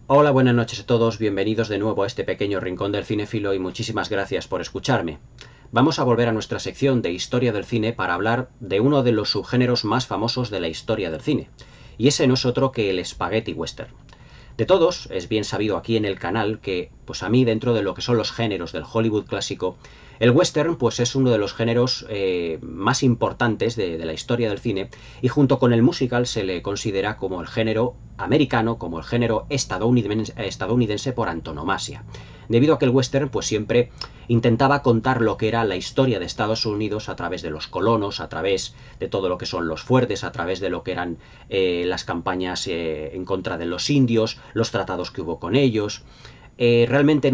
Hola, buenas noches a todos, bienvenidos de nuevo a este pequeño rincón del cinéfilo y muchísimas gracias por escucharme. Vamos a volver a nuestra sección de historia del cine para hablar de uno de los subgéneros más famosos de la historia del cine, y ese no es otro que el spaghetti western. De todos, es bien sabido aquí en el canal que, pues a mí, dentro de lo que son los géneros del Hollywood clásico, el western pues es uno de los géneros más importantes de la historia del cine, y junto con el musical se le considera como el género americano, como el género estadounidense por antonomasia, debido a que el western pues siempre intentaba contar lo que era la historia de Estados Unidos a través de los colonos, a través de todo lo que son los fuertes, a través de lo que eran las campañas en contra de los indios, los tratados que hubo con ellos. Realmente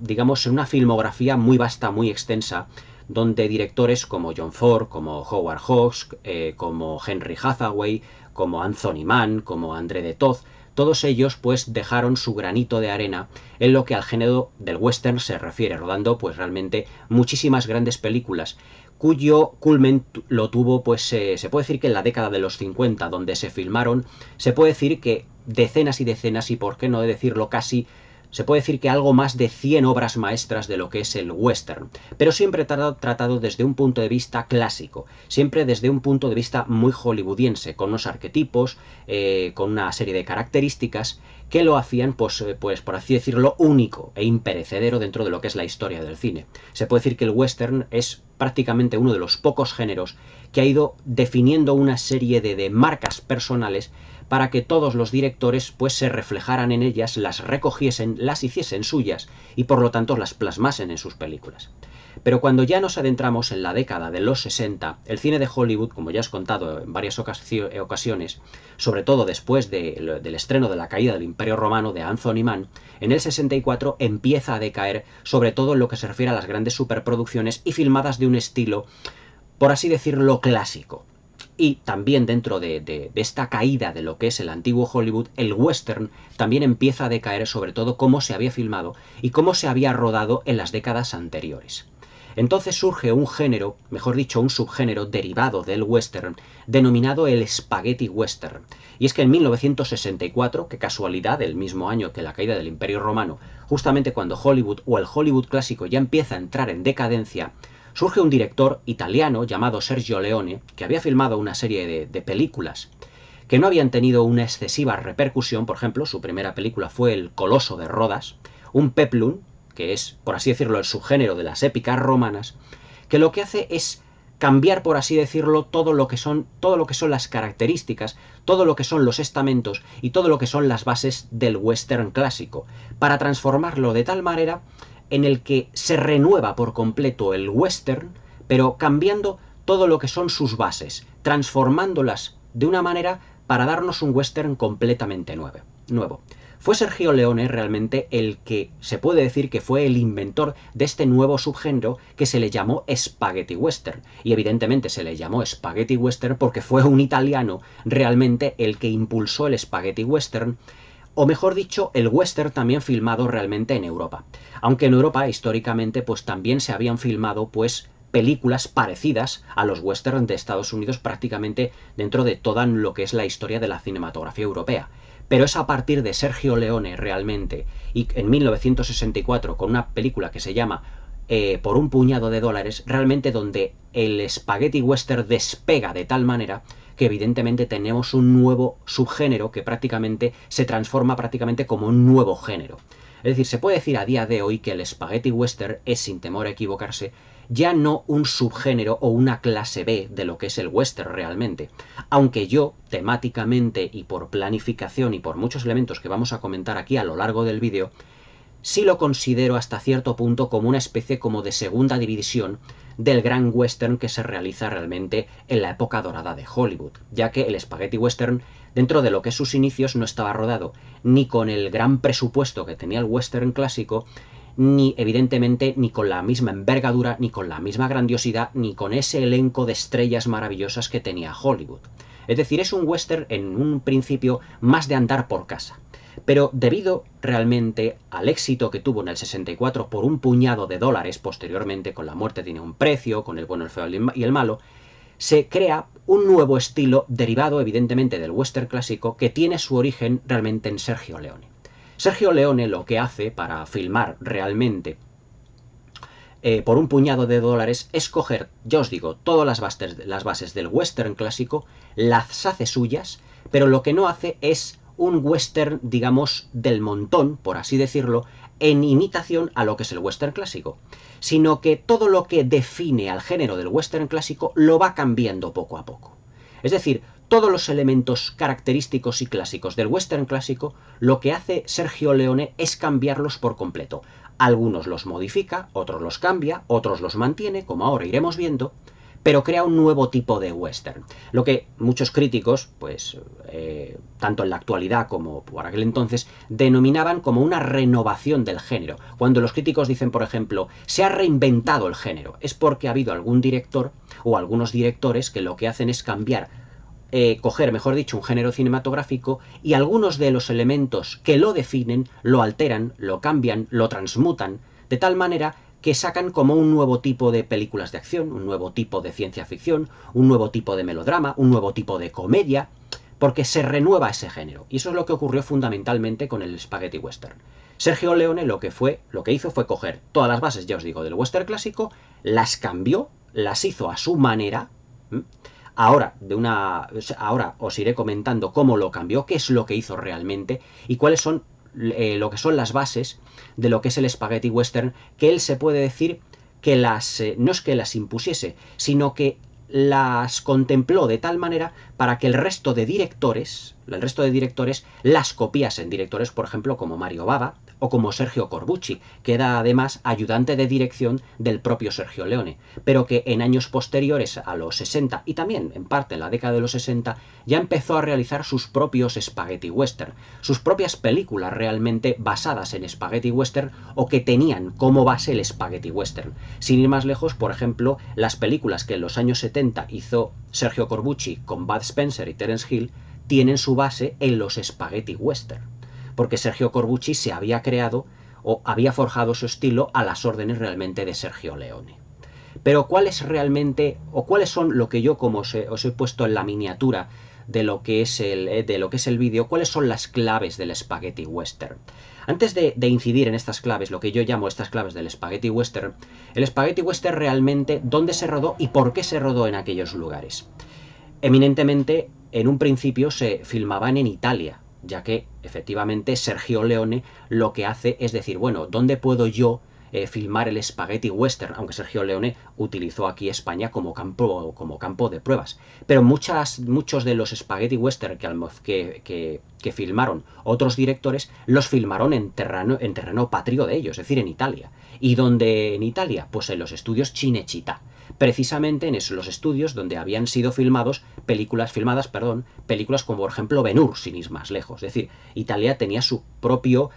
digamos, en una filmografía muy vasta, muy extensa, donde directores como John Ford, como Howard Hawks, como Henry Hathaway, como Anthony Mann, como André de Toth, todos ellos pues dejaron su granito de arena en lo que al género del western se refiere, rodando pues realmente muchísimas grandes películas, cuyo culmen lo tuvo pues se puede decir que en la década de los 50, donde se filmaron, se puede decir que decenas y decenas, y por qué no decirlo casi, se puede decir que algo más de 100 obras maestras de lo que es el western, pero siempre tratado desde un punto de vista clásico, siempre desde un punto de vista muy hollywoodiense, con unos arquetipos, con una serie de características que lo hacían, pues por así decirlo, único e imperecedero dentro de lo que es la historia del cine. Se puede decir que el western es prácticamente uno de los pocos géneros que ha ido definiendo una serie de marcas personales para que todos los directores pues se reflejaran en ellas, las recogiesen, las hiciesen suyas y por lo tanto las plasmasen en sus películas. Pero cuando ya nos adentramos en la década de los 60, el cine de Hollywood, como ya os he contado en varias ocasiones, sobre todo después del estreno de La caída del Imperio Romano de Anthony Mann, en el 64 empieza a decaer, sobre todo en lo que se refiere a las grandes superproducciones y filmadas de un estilo, por así decirlo, clásico. Y también dentro de esta caída de lo que es el antiguo Hollywood, el western también empieza a decaer, sobre todo cómo se había filmado y cómo se había rodado en las décadas anteriores. Entonces surge un género, mejor dicho, un subgénero derivado del western, denominado el spaghetti western. Y es que en 1964, que casualidad, el mismo año que la caída del Imperio Romano, justamente cuando Hollywood o el Hollywood clásico ya empieza a entrar en decadencia, surge un director italiano llamado Sergio Leone, que había filmado una serie de películas que no habían tenido una excesiva repercusión. Por ejemplo, su primera película fue El Coloso de Rodas, un peplum, que es, por así decirlo, el subgénero de las épicas romanas, que lo que hace es cambiar, por así decirlo, todo lo que son las características, todo lo que son los estamentos y todo lo que son las bases del western clásico, para transformarlo de tal manera en el que se renueva por completo el western, pero cambiando todo lo que son sus bases, transformándolas de una manera para darnos un western completamente nuevo. Fue Sergio Leone realmente el que se puede decir que fue el inventor de este nuevo subgénero que se le llamó Spaghetti Western. Y evidentemente se le llamó Spaghetti Western porque fue un italiano realmente el que impulsó el Spaghetti Western, o mejor dicho, el western también filmado realmente en Europa. Aunque en Europa históricamente pues también se habían filmado pues películas parecidas a los western de Estados Unidos prácticamente dentro de toda lo que es la historia de la cinematografía europea. Pero es a partir de Sergio Leone realmente, y en 1964 con una película que se llama Por un puñado de dólares, realmente donde el spaghetti western despega de tal manera que evidentemente tenemos un nuevo subgénero que prácticamente se transforma prácticamente como un nuevo género. Es decir, se puede decir a día de hoy que el spaghetti western es, sin temor a equivocarse, ya no un subgénero o una clase B de lo que es el western realmente. Aunque yo, temáticamente y por planificación y por muchos elementos que vamos a comentar aquí a lo largo del vídeo, sí lo considero hasta cierto punto como una especie como de segunda división del gran western que se realiza realmente en la época dorada de Hollywood, ya que el spaghetti western, dentro de lo que es sus inicios, no estaba rodado ni con el gran presupuesto que tenía el western clásico, ni evidentemente ni con la misma envergadura, ni con la misma grandiosidad, ni con ese elenco de estrellas maravillosas que tenía Hollywood. Es decir, es un western en un principio más de andar por casa. Pero debido realmente al éxito que tuvo en el 64 por un puñado de dólares, posteriormente con La muerte tiene un precio, con El bueno, el feo y el malo, se crea un nuevo estilo derivado evidentemente del western clásico que tiene su origen realmente en Sergio Leone. Sergio Leone lo que hace para filmar realmente por un puñado de dólares es coger, ya os digo, todas las bases del western clásico, las hace suyas, pero lo que no hace es un western, digamos, del montón, por así decirlo, en imitación a lo que es el western clásico, sino que todo lo que define al género del western clásico lo va cambiando poco a poco. Es decir, todos los elementos característicos y clásicos del western clásico, lo que hace Sergio Leone es cambiarlos por completo. Algunos los modifica, otros los cambia, otros los mantiene, como ahora iremos viendo, pero crea un nuevo tipo de western. Lo que muchos críticos, pues tanto en la actualidad como por aquel entonces, denominaban como una renovación del género. Cuando los críticos dicen, por ejemplo, se ha reinventado el género, es porque ha habido algún director o algunos directores que lo que hacen es cambiar, coger, mejor dicho, un género cinematográfico y algunos de los elementos que lo definen lo alteran, lo cambian, lo transmutan, de tal manera que sacan como un nuevo tipo de películas de acción, un nuevo tipo de ciencia ficción, un nuevo tipo de melodrama, un nuevo tipo de comedia, porque se renueva ese género. Y eso es lo que ocurrió fundamentalmente con el Spaghetti Western. Sergio Leone lo que hizo fue coger todas las bases, ya os digo, del western clásico, las cambió, las hizo a su manera. Ahora os iré comentando cómo lo cambió, qué es lo que hizo realmente y cuáles son lo que son las bases de lo que es el Spaghetti Western, que él se puede decir que no es que las impusiese, sino que las contempló de tal manera para que el resto de directores las copiasen. Directores, por ejemplo, como Mario Bava o como Sergio Corbucci, que era además ayudante de dirección del propio Sergio Leone, pero que en años posteriores a los 60 y también en parte en la década de los 60 ya empezó a realizar sus propios Spaghetti Western, sus propias películas realmente basadas en Spaghetti Western o que tenían como base el Spaghetti Western. Sin ir más lejos, por ejemplo, las películas que en los años 70 hizo Sergio Corbucci con Bud Spencer y Terence Hill tienen su base en los Spaghetti Western, porque Sergio Corbucci se había creado o había forjado su estilo a las órdenes realmente de Sergio Leone. Pero ¿cuál es realmente, o cuáles son lo que yo, como os he puesto en la miniatura de lo que es el vídeo, cuáles son las claves del Spaghetti Western? Antes de incidir en estas claves, lo que yo llamo estas claves del Spaghetti Western, el Spaghetti Western realmente, ¿dónde se rodó y por qué se rodó en aquellos lugares? Eminentemente, en un principio se filmaban en Italia, ya que efectivamente Sergio Leone lo que hace es decir, bueno, ¿dónde puedo yo filmar el Spaghetti Western? Aunque Sergio Leone utilizó aquí España como campo de pruebas. Pero muchos de los Spaghetti Western que filmaron otros directores, los filmaron en terreno patrio de ellos, es decir, en Italia. ¿Y dónde en Italia? Pues en los estudios Cinecittà. Precisamente en los estudios donde habían sido filmadas películas como por ejemplo Ben-Hur, sin ir más lejos. Es decir, Italia tenía su propio,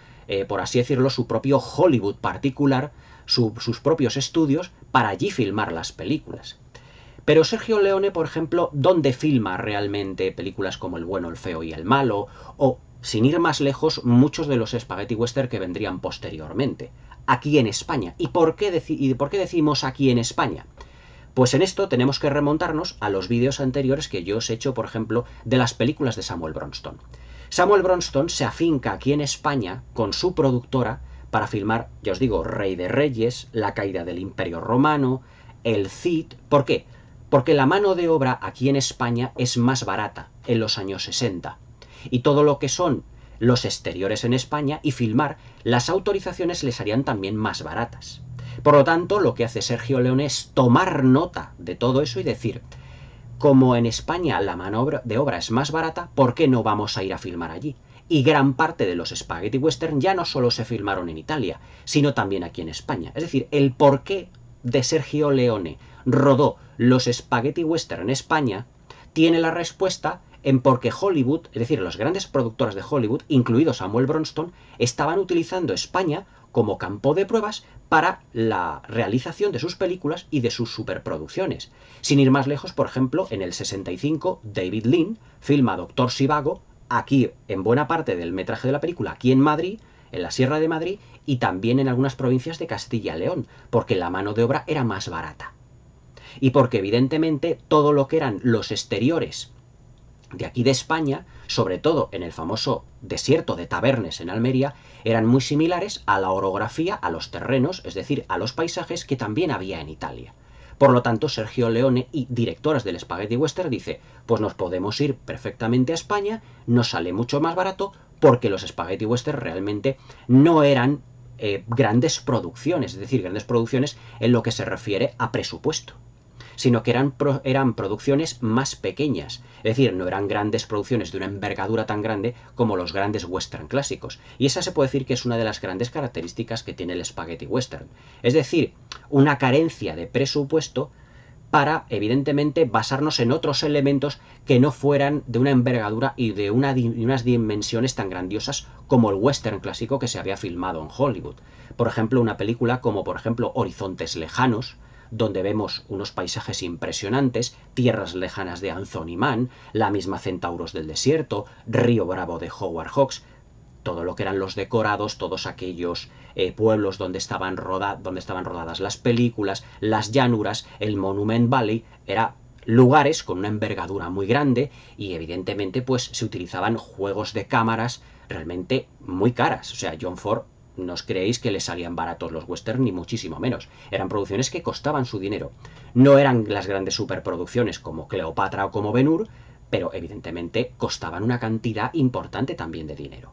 por así decirlo, su propio Hollywood particular, sus propios estudios para allí filmar las películas. Pero Sergio Leone, por ejemplo, ¿dónde filma realmente películas como El bueno, el feo y el malo? O, sin ir más lejos, muchos de los Spaghetti Western que vendrían posteriormente. Aquí en España. ¿Y por qué decimos aquí en España? Pues en esto tenemos que remontarnos a los vídeos anteriores que yo os he hecho, por ejemplo, de las películas de Samuel Bronston. Samuel Bronston se afinca aquí en España con su productora para filmar, ya os digo, Rey de Reyes, La caída del Imperio Romano, El Cid. ¿Por qué? Porque la mano de obra aquí en España es más barata en los años 60. Y todo lo que son los exteriores en España y filmar, las autorizaciones les harían también más baratas. Por lo tanto, lo que hace Sergio Leone es tomar nota de todo eso y decir, como en España la mano de obra es más barata, ¿por qué no vamos a ir a filmar allí? Y gran parte de los Spaghetti Western ya no solo se filmaron en Italia, sino también aquí en España. Es decir, el porqué de Sergio Leone rodó los Spaghetti Western en España tiene la respuesta en porque Hollywood, es decir, las grandes productoras de Hollywood, incluido Samuel Bronston, estaban utilizando España como campo de pruebas para la realización de sus películas y de sus superproducciones. Sin ir más lejos, por ejemplo, en el 65, David Lean filma Doctor Zhivago, aquí en buena parte del metraje de la película, aquí en Madrid, en la Sierra de Madrid, y también en algunas provincias de Castilla y León, porque la mano de obra era más barata. Y porque evidentemente todo lo que eran los exteriores de aquí de España, sobre todo en el famoso desierto de Tabernes en Almería, eran muy similares a la orografía, a los terrenos, es decir, a los paisajes que también había en Italia. Por lo tanto, Sergio Leone y directoras del Spaghetti Western dice, pues nos podemos ir perfectamente a España, nos sale mucho más barato, porque los Spaghetti Western realmente no eran grandes producciones, es decir, grandes producciones en lo que se refiere a presupuesto, sino que eran producciones más pequeñas, es decir, no eran grandes producciones de una envergadura tan grande como los grandes western clásicos. Y esa se puede decir que es una de las grandes características que tiene el spaghetti western, es decir, una carencia de presupuesto para, evidentemente, basarnos en otros elementos que no fueran de una envergadura y de unas dimensiones tan grandiosas como el western clásico que se había filmado en Hollywood. Por ejemplo, una película como, por ejemplo, Horizontes Lejanos, donde vemos unos paisajes impresionantes, tierras lejanas de Anthony Mann, la misma Centauros del Desierto, Río Bravo de Howard Hawks, todo lo que eran los decorados, todos aquellos pueblos donde estaban rodadas las películas, las llanuras, el Monument Valley, eran lugares con una envergadura muy grande y evidentemente pues se utilizaban juegos de cámaras realmente muy caras. O sea, John Ford, no os creéis que le salían baratos los western, ni muchísimo menos. Eran producciones que costaban su dinero. No eran las grandes superproducciones como Cleopatra o como Ben-Hur, pero evidentemente costaban una cantidad importante también de dinero.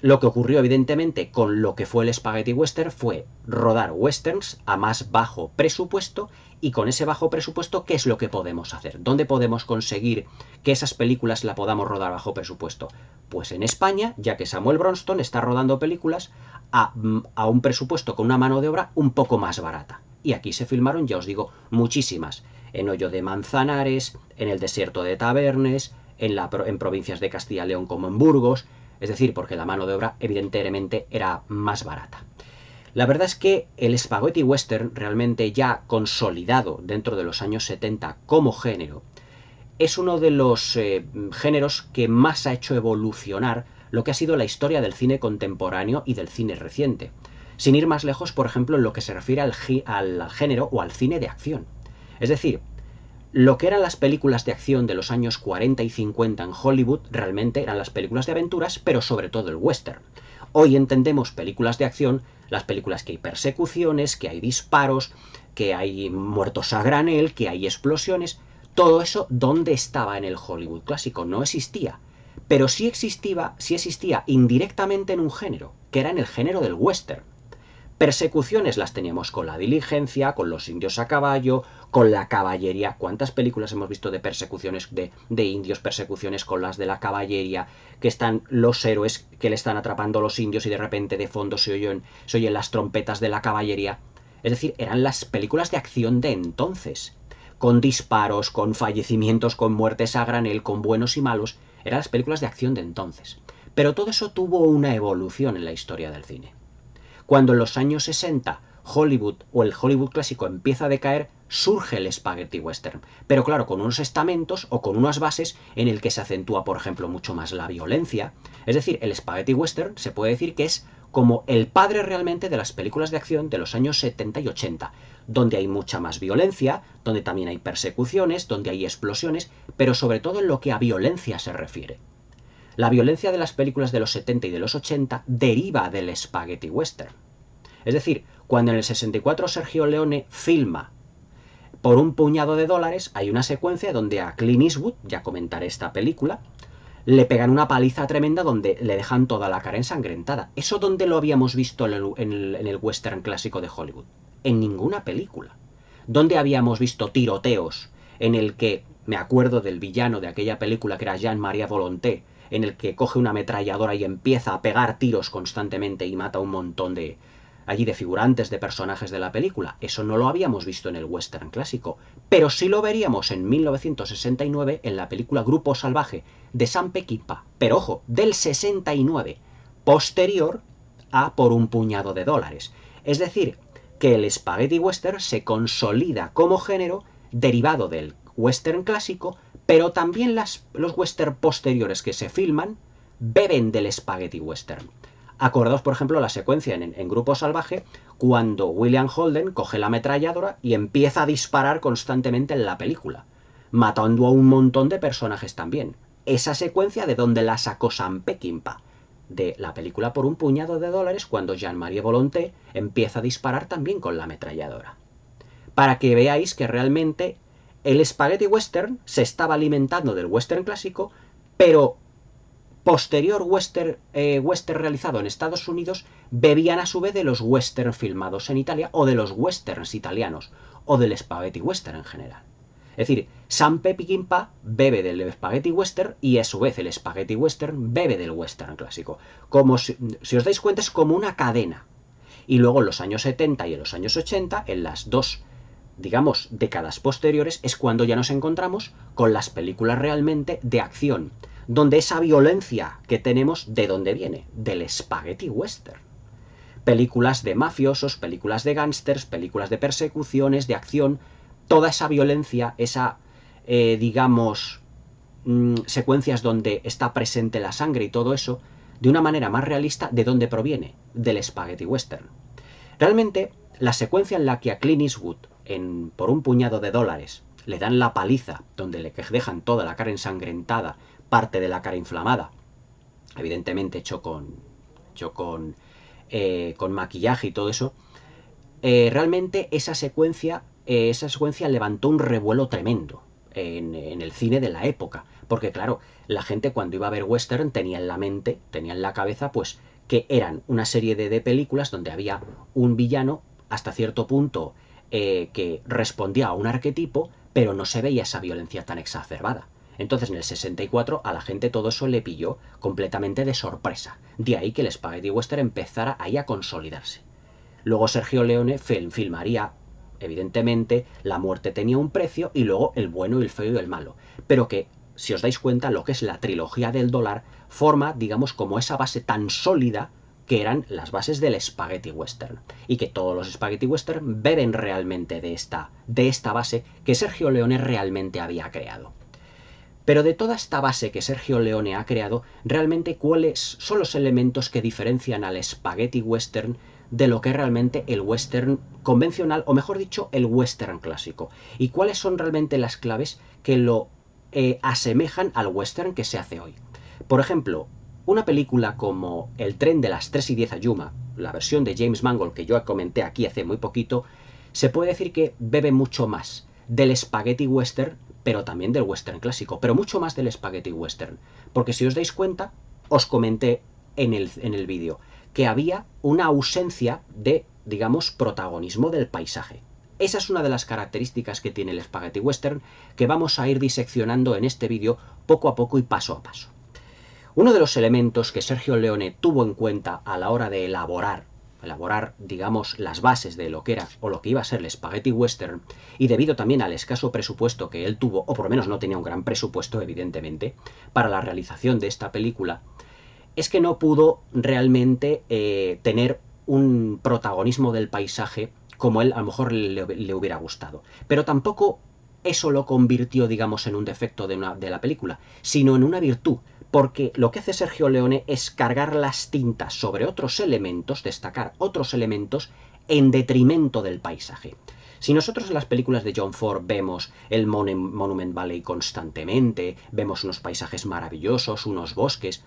Lo que ocurrió evidentemente con lo que fue el Spaghetti Western fue rodar westerns a más bajo presupuesto, y con ese bajo presupuesto, ¿qué es lo que podemos hacer? ¿Dónde podemos conseguir que esas películas la podamos rodar bajo presupuesto? Pues en España, ya que Samuel Bronston está rodando películas a un presupuesto con una mano de obra un poco más barata. Y aquí se filmaron, ya os digo, muchísimas. En Hoyo de Manzanares, en el desierto de Tabernes, en provincias de Castilla y León como en Burgos, es decir, porque la mano de obra evidentemente era más barata. La verdad es que el spaghetti western, realmente ya consolidado dentro de los años 70 como género, es uno de los géneros que más ha hecho evolucionar lo que ha sido la historia del cine contemporáneo y del cine reciente. Sin ir más lejos, por ejemplo, en lo que se refiere al género o al cine de acción. Es decir, lo que eran las películas de acción de los años 40 y 50 en Hollywood realmente eran las películas de aventuras, pero sobre todo el western. Hoy entendemos películas de acción, las películas que hay persecuciones, que hay disparos, que hay muertos a granel, que hay explosiones. Todo eso, ¿dónde estaba en el Hollywood clásico? No existía. Pero sí existía indirectamente en un género, que era en el género del western. Persecuciones las teníamos con la diligencia, con los indios a caballo, con la caballería. ¿Cuántas películas hemos visto de persecuciones de indios, persecuciones con las de la caballería, que están los héroes que le están atrapando a los indios y de repente de fondo se oyen las trompetas de la caballería? Es decir, eran las películas de acción de entonces, con disparos, con fallecimientos, con muertes a granel, con buenos y malos. Eran las películas de acción de entonces. Pero todo eso tuvo una evolución en la historia del cine. Cuando en los años 60 Hollywood o el Hollywood clásico empieza a decaer, surge el spaghetti western, pero claro, con unos estamentos o con unas bases en el que se acentúa, por ejemplo, mucho más la violencia. Es decir, el spaghetti western se puede decir que es como el padre realmente de las películas de acción de los años 70 y 80, donde hay mucha más violencia, donde también hay persecuciones, donde hay explosiones, pero sobre todo en lo que a violencia se refiere. La violencia de las películas de los 70 y de los 80 deriva del spaghetti western. Es decir, cuando en el 64 Sergio Leone filma Por un puñado de dólares, hay una secuencia donde a Clint Eastwood, ya comentaré esta película, le pegan una paliza tremenda donde le dejan toda la cara ensangrentada. ¿Eso dónde lo habíamos visto en el western clásico de Hollywood? En ninguna película. ¿Dónde habíamos visto tiroteos en el que, me acuerdo del villano de aquella película que era Jean-Marie Volonté, en el que coge una ametralladora y empieza a pegar tiros constantemente y mata a un montón de figurantes, de personajes de la película? Eso no lo habíamos visto en el western clásico, pero sí lo veríamos en 1969 en la película Grupo Salvaje de Sam Peckinpah, pero ojo, del 69, posterior a Por un puñado de dólares. Es decir, que el spaghetti western se consolida como género derivado del western clásico, pero también los western posteriores que se filman beben del spaghetti western. Acordaos, por ejemplo, la secuencia en Grupo Salvaje, cuando William Holden coge la ametralladora y empieza a disparar constantemente en la película. matando a un montón de personajes también. Esa secuencia de donde la sacó Sam Peckinpah, de la película Por un puñado de dólares, cuando Jean-Marie Volonté empieza a disparar también con la ametralladora. Para que veáis que realmente el spaghetti western se estaba alimentando del western clásico, pero posterior western realizado en Estados Unidos bebían a su vez de los western filmados en Italia, o de los westerns italianos, o del spaghetti western en general. Es decir, Sam Peckinpah bebe del spaghetti western y a su vez el spaghetti western bebe del western clásico. Como si os dais cuenta, es como una cadena. Y luego en los años 70 y en los años 80, en las dos, digamos, décadas posteriores, es cuando ya nos encontramos con las películas realmente de acción, donde esa violencia que tenemos, ¿de dónde viene? Del spaghetti western. Películas de mafiosos, películas de gángsters, películas de persecuciones, de acción, toda esa violencia, esa, digamos, secuencias donde está presente la sangre y todo eso, de una manera más realista, ¿de dónde proviene? Del spaghetti western. Realmente, la secuencia en la que a Clint Eastwood, Por un puñado de dólares, le dan la paliza, donde le dejan toda la cara ensangrentada, parte de la cara inflamada, evidentemente hecho con maquillaje y todo eso, realmente esa secuencia levantó un revuelo tremendo en el cine de la época, porque claro, la gente cuando iba a ver western tenía en la mente, tenía en la cabeza, pues que eran una serie de películas donde había un villano hasta cierto punto que respondía a un arquetipo, pero no se veía esa violencia tan exacerbada. Entonces en el 64 a la gente todo eso le pilló completamente de sorpresa. De ahí que el spaghetti western empezara ahí a consolidarse. Luego Sergio Leone filmaría, evidentemente, La muerte tenía un precio, y luego El bueno, el feo y el malo. Pero que, si os dais cuenta, lo que es la trilogía del dólar forma, digamos, como esa base tan sólida que eran las bases del spaghetti western. Y que todos los spaghetti western beben realmente de esta base que Sergio Leone realmente había creado. Pero de toda esta base que Sergio Leone ha creado, realmente ¿cuáles son los elementos que diferencian al spaghetti western de lo que es realmente el western convencional, o mejor dicho, el western clásico? ¿Y cuáles son realmente las claves que lo asemejan al western que se hace hoy? Por ejemplo, una película como El tren de las 3:10 a Yuma, la versión de James Mangold que yo comenté aquí hace muy poquito, se puede decir que bebe mucho más del spaghetti western, pero también del western clásico, pero mucho más del spaghetti western. Porque si os dais cuenta, os comenté en el vídeo que había una ausencia de, digamos, protagonismo del paisaje. Esa es una de las características que tiene el spaghetti western, que vamos a ir diseccionando en este vídeo poco a poco y paso a paso. Uno de los elementos que Sergio Leone tuvo en cuenta a la hora de elaborar, digamos, las bases de lo que era o lo que iba a ser el spaghetti western, y debido también al escaso presupuesto que él tuvo, o por lo menos no tenía un gran presupuesto, evidentemente, para la realización de esta película, es que no pudo realmente tener un protagonismo del paisaje como él a lo mejor le hubiera gustado. Pero tampoco eso lo convirtió, digamos, en un defecto de la película, sino en una virtud, porque lo que hace Sergio Leone es cargar las tintas sobre otros elementos, destacar otros elementos en detrimento del paisaje. Si nosotros en las películas de John Ford vemos el Monument Valley constantemente, vemos unos paisajes maravillosos, unos bosques,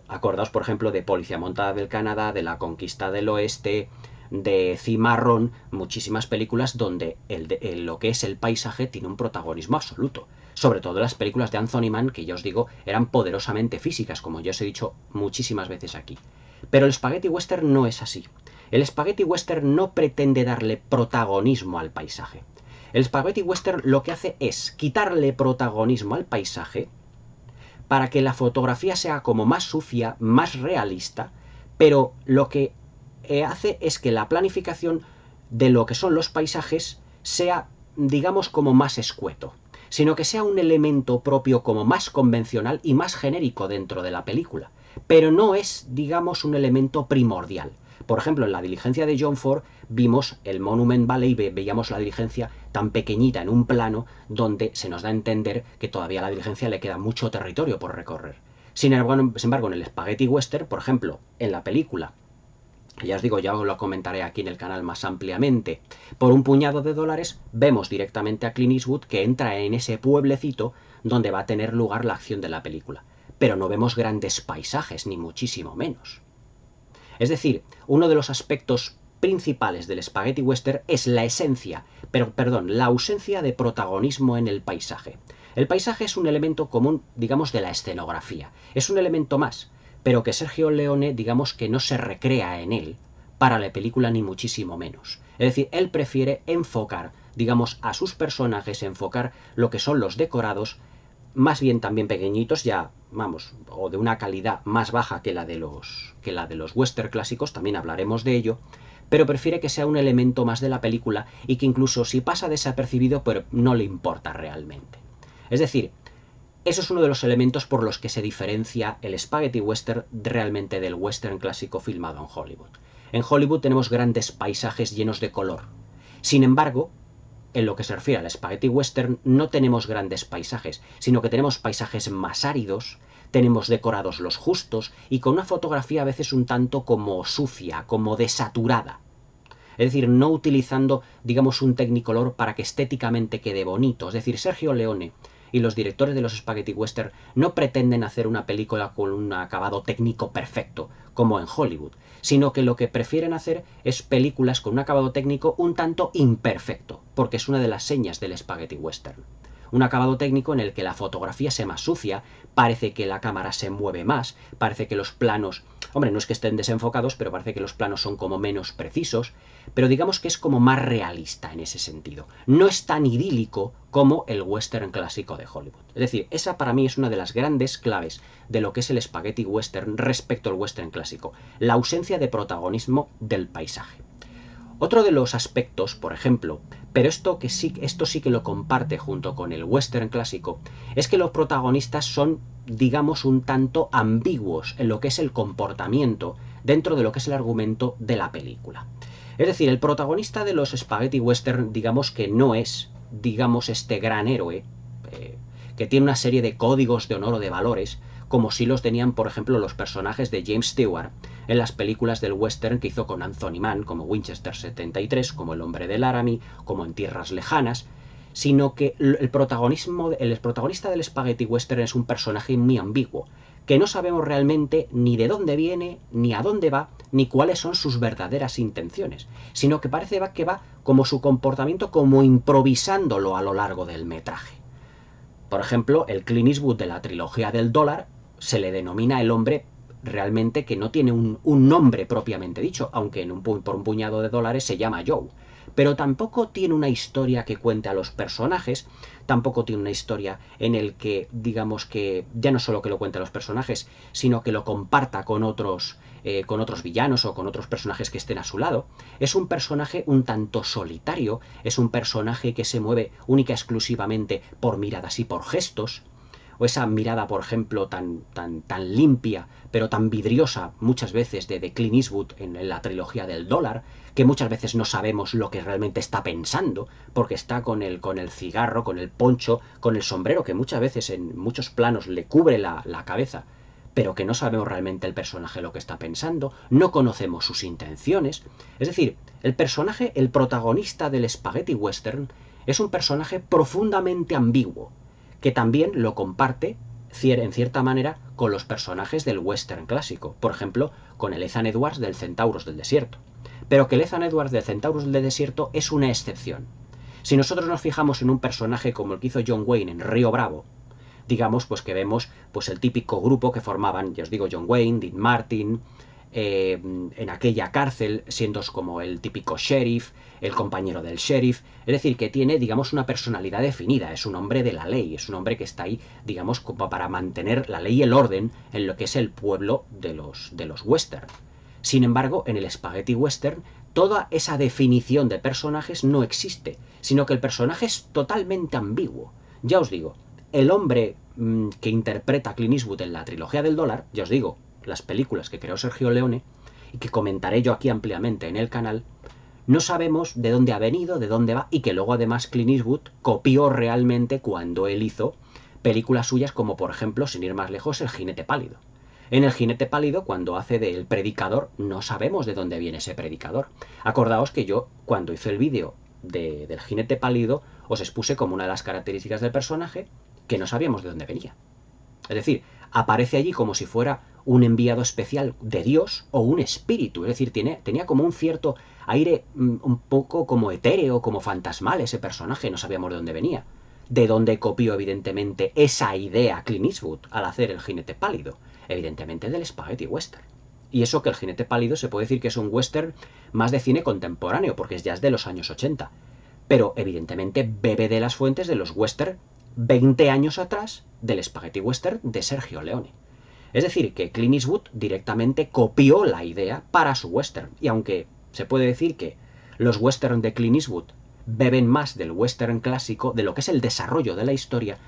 acordaos por ejemplo de Policía Montada del Canadá, de La Conquista del Oeste, de Cimarrón, muchísimas películas donde lo que es el paisaje tiene un protagonismo absoluto. Sobre todo las películas de Anthony Mann, que ya os digo, eran poderosamente físicas, como ya os he dicho muchísimas veces aquí. Pero el spaghetti western no es así. El spaghetti western no pretende darle protagonismo al paisaje. El spaghetti western lo que hace es quitarle protagonismo al paisaje para que la fotografía sea como más sucia, más realista, pero lo que hace es que la planificación de lo que son los paisajes sea, digamos, como más escueto, sino que sea un elemento propio como más convencional y más genérico dentro de la película, pero no es, digamos, un elemento primordial. Por ejemplo, en La diligencia de John Ford vimos el Monument Valley, veíamos la diligencia tan pequeñita en un plano donde se nos da a entender que todavía a la diligencia le queda mucho territorio por recorrer. Sin embargo, en el Spaghetti Western, por ejemplo, en la película Ya os digo, ya os lo comentaré aquí en el canal más ampliamente. Por un puñado de dólares vemos directamente a Clint Eastwood que entra en ese pueblecito donde va a tener lugar la acción de la película. Pero no vemos grandes paisajes, ni muchísimo menos. Es decir, uno de los aspectos principales del spaghetti western es la esencia, la ausencia de protagonismo en el paisaje. El paisaje es un elemento común, digamos, de la escenografía. Es un elemento más, pero que Sergio Leone, digamos, que no se recrea en él para la película ni muchísimo menos. Es decir, él prefiere enfocar, digamos, a sus personajes, enfocar lo que son los decorados, más bien también pequeñitos, ya, vamos, o de una calidad más baja que la de los western clásicos, también hablaremos de ello, pero prefiere que sea un elemento más de la película y que incluso si pasa desapercibido, pero no le importa realmente. Es decir, eso es uno de los elementos por los que se diferencia el spaghetti western realmente del western clásico filmado en Hollywood. En Hollywood tenemos grandes paisajes llenos de color. Sin embargo, en lo que se refiere al spaghetti western, no tenemos grandes paisajes, sino que tenemos paisajes más áridos, tenemos decorados los justos y con una fotografía a veces un tanto como sucia, como desaturada. Es decir, no utilizando, digamos, un Technicolor para que estéticamente quede bonito. Es decir, Sergio Leone y los directores de los spaghetti western no pretenden hacer una película con un acabado técnico perfecto, como en Hollywood, sino que lo que prefieren hacer es películas con un acabado técnico un tanto imperfecto, porque es una de las señas del spaghetti western. Un acabado técnico en el que la fotografía se más sucia, parece que la cámara se mueve más, parece que los planos, hombre, no es que estén desenfocados, pero parece que los planos son como menos precisos, pero digamos que es como más realista en ese sentido. No es tan idílico como el western clásico de Hollywood. Es decir, esa para mí es una de las grandes claves de lo que es el spaghetti western respecto al western clásico, la ausencia de protagonismo del paisaje. Otro de los aspectos, por ejemplo, pero esto sí que lo comparte junto con el western clásico, es que los protagonistas son, digamos, un tanto ambiguos en lo que es el comportamiento dentro de lo que es el argumento de la película. Es decir, el protagonista de los spaghetti western, digamos que no es, digamos, este gran héroe, que tiene una serie de códigos de honor o de valores, como si los tenían, por ejemplo, los personajes de James Stewart en las películas del western que hizo con Anthony Mann, como Winchester 73, como El hombre de Laramie, como En tierras lejanas, sino que el protagonista del spaghetti western es un personaje muy ambiguo, que no sabemos realmente ni de dónde viene, ni a dónde va, ni cuáles son sus verdaderas intenciones, sino que parece que va como su comportamiento como improvisándolo a lo largo del metraje. Por ejemplo, el Clint Eastwood de la trilogía del dólar se le denomina el hombre realmente que no tiene un nombre propiamente dicho, aunque por un puñado de dólares se llama Joe. Pero tampoco tiene una historia que cuente a los personajes, tampoco tiene una historia en el que, digamos que, ya no solo que lo cuente a los personajes, sino que lo comparta con otros villanos o con otros personajes que estén a su lado. Es un personaje un tanto solitario, es un personaje que se mueve única y exclusivamente por miradas y por gestos, o esa mirada, por ejemplo, tan limpia, pero tan vidriosa muchas veces de Clint Eastwood en la trilogía del dólar, que muchas veces no sabemos lo que realmente está pensando, porque está con el cigarro, con el poncho, con el sombrero, que muchas veces en muchos planos le cubre la cabeza, pero que no sabemos realmente el personaje lo que está pensando, no conocemos sus intenciones. Es decir, el personaje, el protagonista del spaghetti western, es un personaje profundamente ambiguo, que también lo comparte en cierta manera con los personajes del western clásico, por ejemplo, con el Ethan Edwards del Centauros del Desierto. Pero que el Ethan Edwards del Centauros del Desierto es una excepción. Si nosotros nos fijamos en un personaje como el que hizo John Wayne en Río Bravo, digamos pues que vemos pues el típico grupo que formaban, ya os digo, John Wayne, Dean Martin, en aquella cárcel, siendo como el típico sheriff, el compañero del sheriff, es decir, que tiene, digamos, una personalidad definida, es un hombre de la ley, es un hombre que está ahí, digamos, como para mantener la ley y el orden en lo que es el pueblo de los western. Sin embargo, en el spaghetti western, toda esa definición de personajes no existe, sino que el personaje es totalmente ambiguo. Ya os digo, el hombre que interpreta a Clint Eastwood en la trilogía del dólar, ya os digo, las películas que creó Sergio Leone, y que comentaré yo aquí ampliamente en el canal, no sabemos de dónde ha venido, de dónde va, y que luego además Clint Eastwood copió realmente cuando él hizo películas suyas como por ejemplo, sin ir más lejos, El jinete pálido. En El jinete pálido, cuando hace del predicador, no sabemos de dónde viene ese predicador. Acordaos que yo, cuando hice el vídeo del jinete pálido, os expuse como una de las características del personaje que no sabíamos de dónde venía. Es decir, aparece allí como si fuera un enviado especial de Dios o un espíritu. Es decir, tenía como un cierto aire un poco como etéreo, como fantasmal ese personaje. No sabíamos de dónde venía. De dónde copió, evidentemente, esa idea Clint Eastwood al hacer El jinete pálido. Evidentemente del Spaghetti Western. Y eso que El jinete pálido se puede decir que es un western más de cine contemporáneo, porque ya es de los años 80. Pero evidentemente bebe de las fuentes de los western 20 años atrás del Spaghetti Western de Sergio Leone. Es decir, que Clint Eastwood directamente copió la idea para su western. Y aunque se puede decir que los western de Clint Eastwood beben más del western clásico, de lo que es el desarrollo de la historia,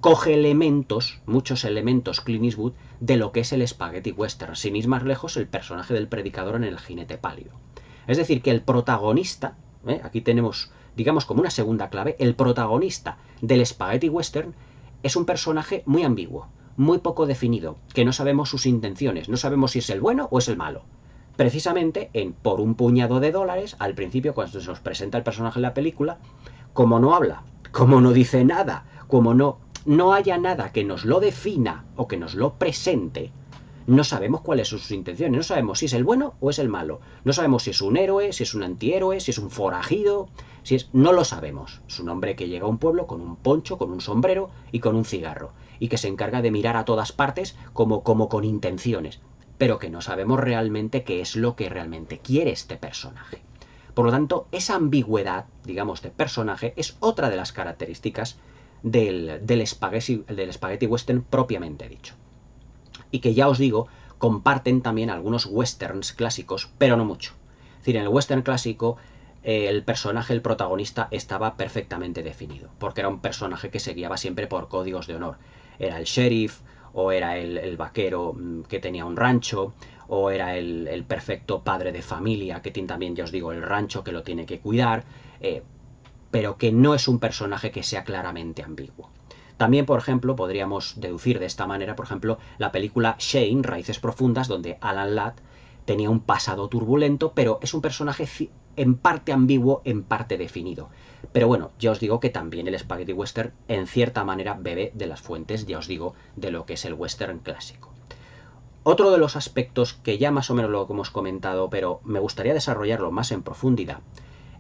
coge elementos, muchos elementos Clint Eastwood, de lo que es el Spaghetti Western, sin ir más lejos el personaje del predicador en El jinete pálido. Es decir, que el protagonista, aquí tenemos, digamos, como una segunda clave, el protagonista del Spaghetti Western es un personaje muy ambiguo, muy poco definido, que no sabemos sus intenciones, no sabemos si es el bueno o es el malo. Precisamente en Por un puñado de dólares, al principio, cuando se nos presenta el personaje en la película, como no habla, como no dice nada, como no haya nada que nos lo defina o que nos lo presente, no sabemos cuáles son sus intenciones, no sabemos si es el bueno o es el malo, no sabemos si es un héroe, si es un antihéroe, si es un forajido, no lo sabemos. Es un hombre que llega a un pueblo con un poncho, con un sombrero y con un cigarro, y que se encarga de mirar a todas partes como con intenciones, pero que no sabemos realmente qué es lo que realmente quiere este personaje. Por lo tanto, esa ambigüedad, digamos, de personaje es otra de las características del Spaghetti Western propiamente dicho. Y que ya os digo, comparten también algunos westerns clásicos, pero no mucho. Es decir, en el western clásico, el personaje, el protagonista, estaba perfectamente definido, porque era un personaje que se guiaba siempre por códigos de honor. Era el sheriff, o era el vaquero que tenía un rancho, o era el perfecto padre de familia, que tiene también, ya os digo, el rancho que lo tiene que cuidar, pero que no es un personaje que sea claramente ambiguo. También, por ejemplo, podríamos deducir de esta manera, por ejemplo, la película Shane, Raíces Profundas, donde Alan Ladd tenía un pasado turbulento, pero es un personaje en parte ambiguo, en parte definido. Pero bueno, ya os digo que también el Spaghetti Western, en cierta manera, bebe de las fuentes, ya os digo, de lo que es el western clásico. Otro de los aspectos que ya más o menos lo hemos comentado, pero me gustaría desarrollarlo más en profundidad,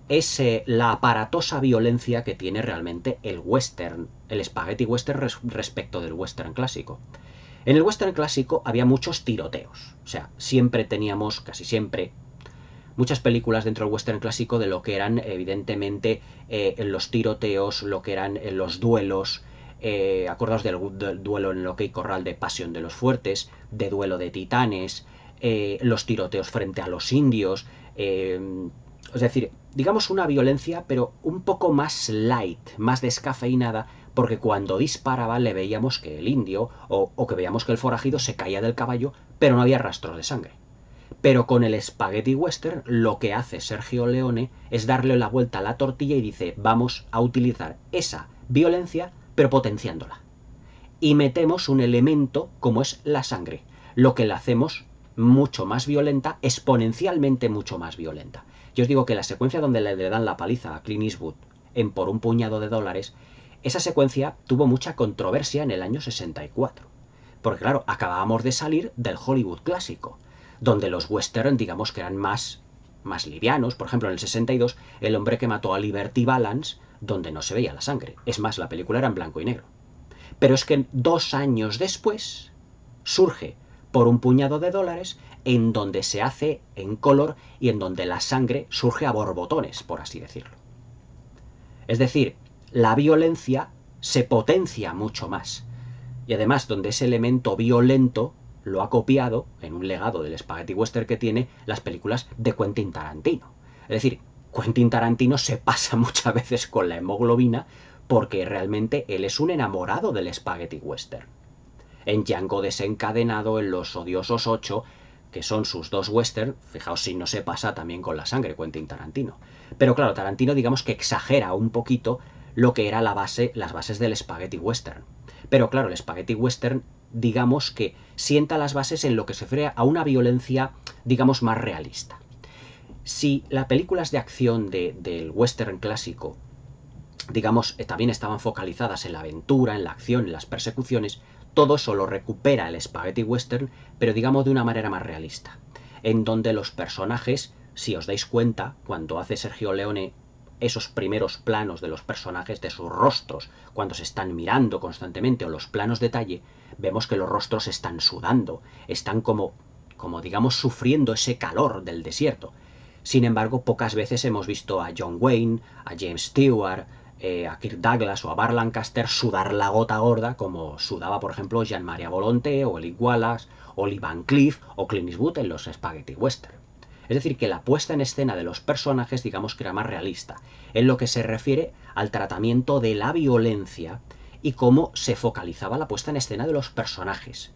es la aparatosa violencia que tiene realmente el western, el Spaghetti Western respecto del western clásico. En el western clásico había muchos tiroteos, o sea, siempre teníamos, casi siempre, muchas películas dentro del western clásico de lo que eran, evidentemente, los tiroteos, lo que eran los duelos. Acordaos del duelo en el OK Corral de Pasión de los Fuertes, de Duelo de Titanes, los tiroteos frente a los indios, es decir, digamos una violencia, pero un poco más light, más descafeinada, porque cuando disparaba le veíamos que el indio, o que veíamos que el forajido se caía del caballo, pero no había rastro de sangre. Pero con el Spaghetti Western lo que hace Sergio Leone es darle la vuelta a la tortilla y dice, vamos a utilizar esa violencia, pero potenciándola. Y metemos un elemento como es la sangre, lo que la hacemos mucho más violenta, exponencialmente mucho más violenta. Yo os digo que la secuencia donde le dan la paliza a Clint Eastwood en Por un puñado de dólares, esa secuencia tuvo mucha controversia en el año 64. Porque claro, acabábamos de salir del Hollywood clásico, donde los western, digamos que eran más livianos. Por ejemplo, en el 62, El hombre que mató a Liberty Balance, donde no se veía la sangre. Es más, la película era en blanco y negro. Pero es que 2 años después surge Por un puñado de dólares, en donde se hace en color y en donde la sangre surge a borbotones, por así decirlo. Es decir, la violencia se potencia mucho más. Y además, donde ese elemento violento lo ha copiado, en un legado del Spaghetti Western que tiene, las películas de Quentin Tarantino. Es decir, Quentin Tarantino se pasa muchas veces con la hemoglobina porque realmente él es un enamorado del Spaghetti Western. En Django desencadenado, en Los odiosos 8, que son sus 2 western, fijaos si no se pasa también con la sangre Quentin Tarantino. Pero claro, Tarantino digamos que exagera un poquito lo que era las bases del Spaghetti Western. Pero claro, el Spaghetti Western digamos que sienta las bases en lo que se refiere a una violencia, digamos, más realista. Si las películas de acción del western clásico, digamos, también estaban focalizadas en la aventura, en la acción, en las persecuciones, todo eso lo recupera el spaghetti western, pero digamos de una manera más realista, en donde los personajes, si os dais cuenta, cuando hace Sergio Leone esos primeros planos de los personajes, de sus rostros, cuando se están mirando constantemente, o los planos detalle, vemos que los rostros están sudando, están como digamos, sufriendo ese calor del desierto. Sin embargo, pocas veces hemos visto a John Wayne, a James Stewart, a Kirk Douglas o a Burt Lancaster sudar la gota gorda como sudaba, por ejemplo, Jean-Marie Volonté o Eli Wallace o Lee Van Cleef o Clint Eastwood en los Spaghetti Western. Es decir, que la puesta en escena de los personajes, digamos que era más realista, en lo que se refiere al tratamiento de la violencia y cómo se focalizaba la puesta en escena de los personajes.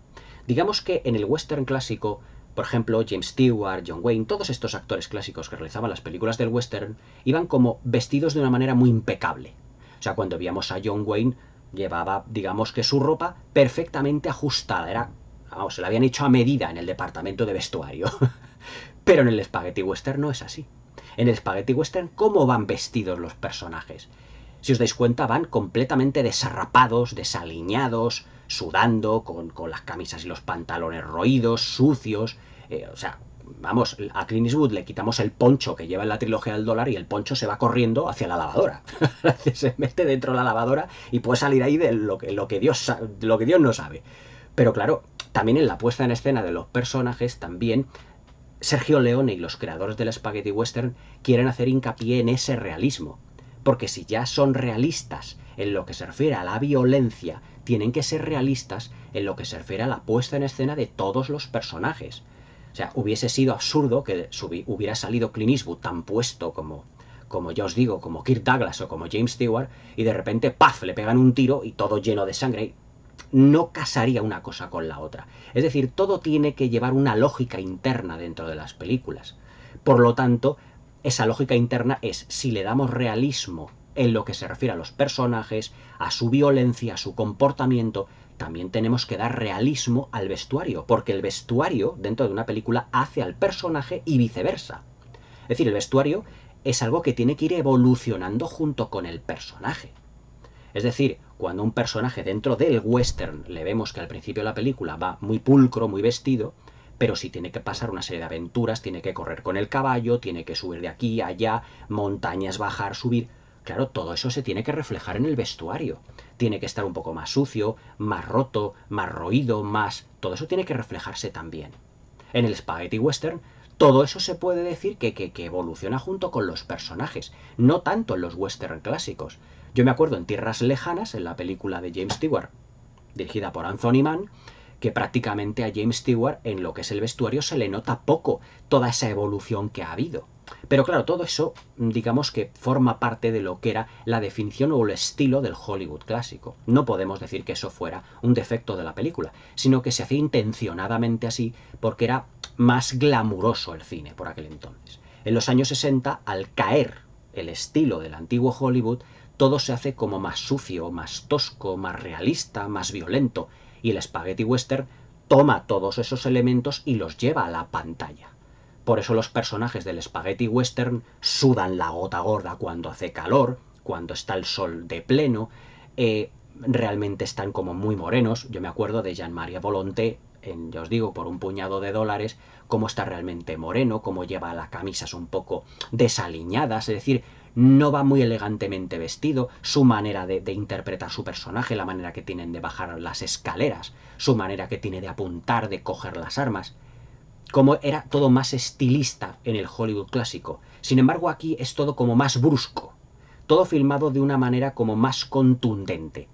Digamos que en el western clásico, por ejemplo, James Stewart, John Wayne, todos estos actores clásicos que realizaban las películas del western, iban como vestidos de una manera muy impecable. O sea, cuando veíamos a John Wayne, llevaba, digamos que su ropa perfectamente ajustada, era, vamos, se la habían hecho a medida en el departamento de vestuario. Pero en el Spaghetti Western no es así. En el Spaghetti Western, ¿cómo van vestidos los personajes? Si os dais cuenta, van completamente desarrapados, desaliñados, sudando, con las camisas y los pantalones roídos, sucios. O sea, vamos, a Clint Eastwood le quitamos el poncho que lleva en la trilogía del dólar y el poncho se va corriendo hacia la lavadora. Se mete dentro de la lavadora y puede salir ahí de lo que Dios no sabe. Pero claro, también en la puesta en escena de los personajes, también Sergio Leone y los creadores del Spaghetti Western quieren hacer hincapié en ese realismo. Porque si ya son realistas en lo que se refiere a la violencia, tienen que ser realistas en lo que se refiere a la puesta en escena de todos los personajes. O sea, hubiese sido absurdo que hubiera salido Clint Eastwood tan puesto como ya os digo, como Kirk Douglas o como James Stewart, y de repente, ¡paf!, le pegan un tiro y todo lleno de sangre. No casaría una cosa con la otra. Es decir, todo tiene que llevar una lógica interna dentro de las películas. Por lo tanto, esa lógica interna es si le damos realismo en lo que se refiere a los personajes, a su violencia, a su comportamiento, también tenemos que dar realismo al vestuario, porque el vestuario dentro de una película hace al personaje y viceversa. Es decir, el vestuario es algo que tiene que ir evolucionando junto con el personaje. Es decir, cuando un personaje dentro del western le vemos que al principio de la película va muy pulcro, muy vestido, pero si tiene que pasar una serie de aventuras, tiene que correr con el caballo, tiene que subir de aquí a allá, montañas, bajar, subir. Claro, todo eso se tiene que reflejar en el vestuario. Tiene que estar un poco más sucio, más roto, más roído, más... Todo eso tiene que reflejarse también. En el Spaghetti Western, todo eso se puede decir que evoluciona junto con los personajes, no tanto en los western clásicos. Yo me acuerdo en Tierras Lejanas, en la película de James Stewart, dirigida por Anthony Mann, que prácticamente a James Stewart en lo que es el vestuario se le nota poco toda esa evolución que ha habido. Pero claro, todo eso, digamos que forma parte de lo que era la definición o el estilo del Hollywood clásico. No podemos decir que eso fuera un defecto de la película, sino que se hacía intencionadamente así porque era más glamuroso el cine por aquel entonces. En los años 60, al caer el estilo del antiguo Hollywood, todo se hace como más sucio, más tosco, más realista, más violento, y el Spaghetti Western toma todos esos elementos y los lleva a la pantalla. Por eso los personajes del Spaghetti Western sudan la gota gorda cuando hace calor, cuando está el sol de pleno, realmente están como muy morenos. Yo me acuerdo de Jean-Marie Volonté, ya os digo, por un puñado de dólares, cómo está realmente moreno, cómo lleva las camisas un poco desaliñadas, es decir, no va muy elegantemente vestido, su manera de interpretar su personaje, la manera que tienen de bajar las escaleras, su manera que tiene de apuntar, de coger las armas, como era todo más estilista en el Hollywood clásico. Sin embargo, aquí es todo como más brusco, todo filmado de una manera como más contundente.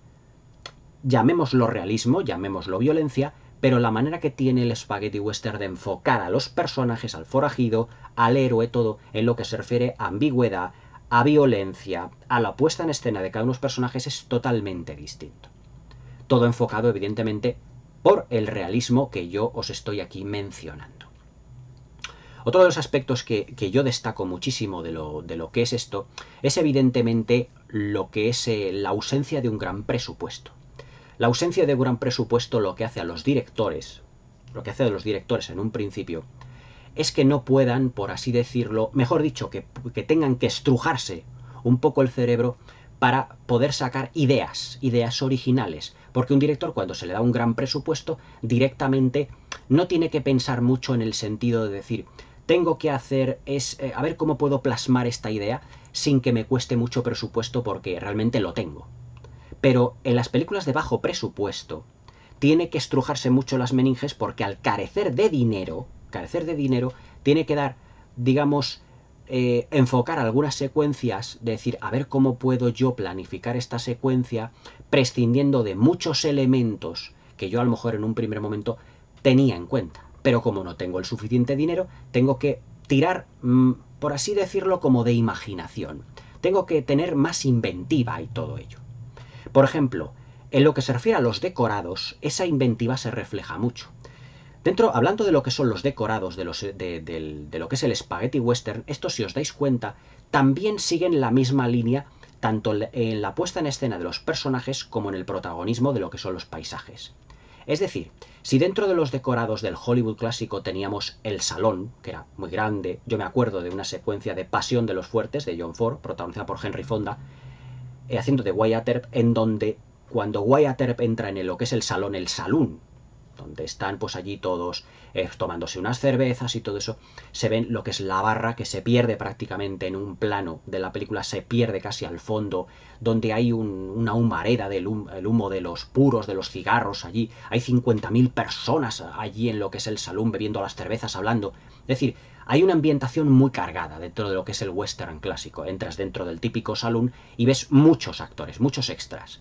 Llamémoslo realismo, llamémoslo violencia, pero la manera que tiene el Spaghetti Western de enfocar a los personajes, al forajido, al héroe, todo, en lo que se refiere a ambigüedad, a violencia, a la puesta en escena de cada uno de los personajes es totalmente distinto. Todo enfocado, evidentemente, por el realismo que yo os estoy aquí mencionando. Otro de los aspectos que yo destaco muchísimo de lo que es esto es evidentemente lo que es la ausencia de un gran presupuesto. La ausencia de gran presupuesto lo que hace a los directores, en un principio, es que no puedan, por así decirlo, mejor dicho, que tengan que estrujarse un poco el cerebro para poder sacar ideas originales. Porque un director, cuando se le da un gran presupuesto, directamente no tiene que pensar mucho en el sentido de decir, tengo que hacer a ver cómo puedo plasmar esta idea sin que me cueste mucho presupuesto porque realmente lo tengo. Pero en las películas de bajo presupuesto tiene que estrujarse mucho las meninges porque al carecer de dinero, tiene que dar, digamos, enfocar algunas secuencias, decir, a ver cómo puedo yo planificar esta secuencia prescindiendo de muchos elementos que yo a lo mejor en un primer momento tenía en cuenta. Pero como no tengo el suficiente dinero, tengo que tirar, por así decirlo, como de imaginación. Tengo que tener más inventiva y todo ello. Por ejemplo, en lo que se refiere a los decorados, esa inventiva se refleja mucho. Hablando de lo que son los decorados de lo que es el spaghetti western, esto, si os dais cuenta, también siguen la misma línea, tanto en la puesta en escena de los personajes como en el protagonismo de lo que son los paisajes. Es decir, si dentro de los decorados del Hollywood clásico teníamos el salón, que era muy grande, yo me acuerdo de una secuencia de Pasión de los Fuertes, de John Ford, protagonizada por Henry Fonda, haciendo de Wyatt Earp, en donde cuando Wyatt Earp entra en lo que es el salón, el saloon, donde están pues allí todos tomándose unas cervezas y todo eso, se ven lo que es la barra, que se pierde prácticamente en un plano de la película, se pierde casi al fondo, donde hay una humareda del el humo de los puros, de los cigarros allí, hay 50.000 personas allí en lo que es el salón bebiendo las cervezas, hablando, es decir, hay una ambientación muy cargada dentro de lo que es el western clásico. Entras dentro del típico saloon y ves muchos actores, muchos extras.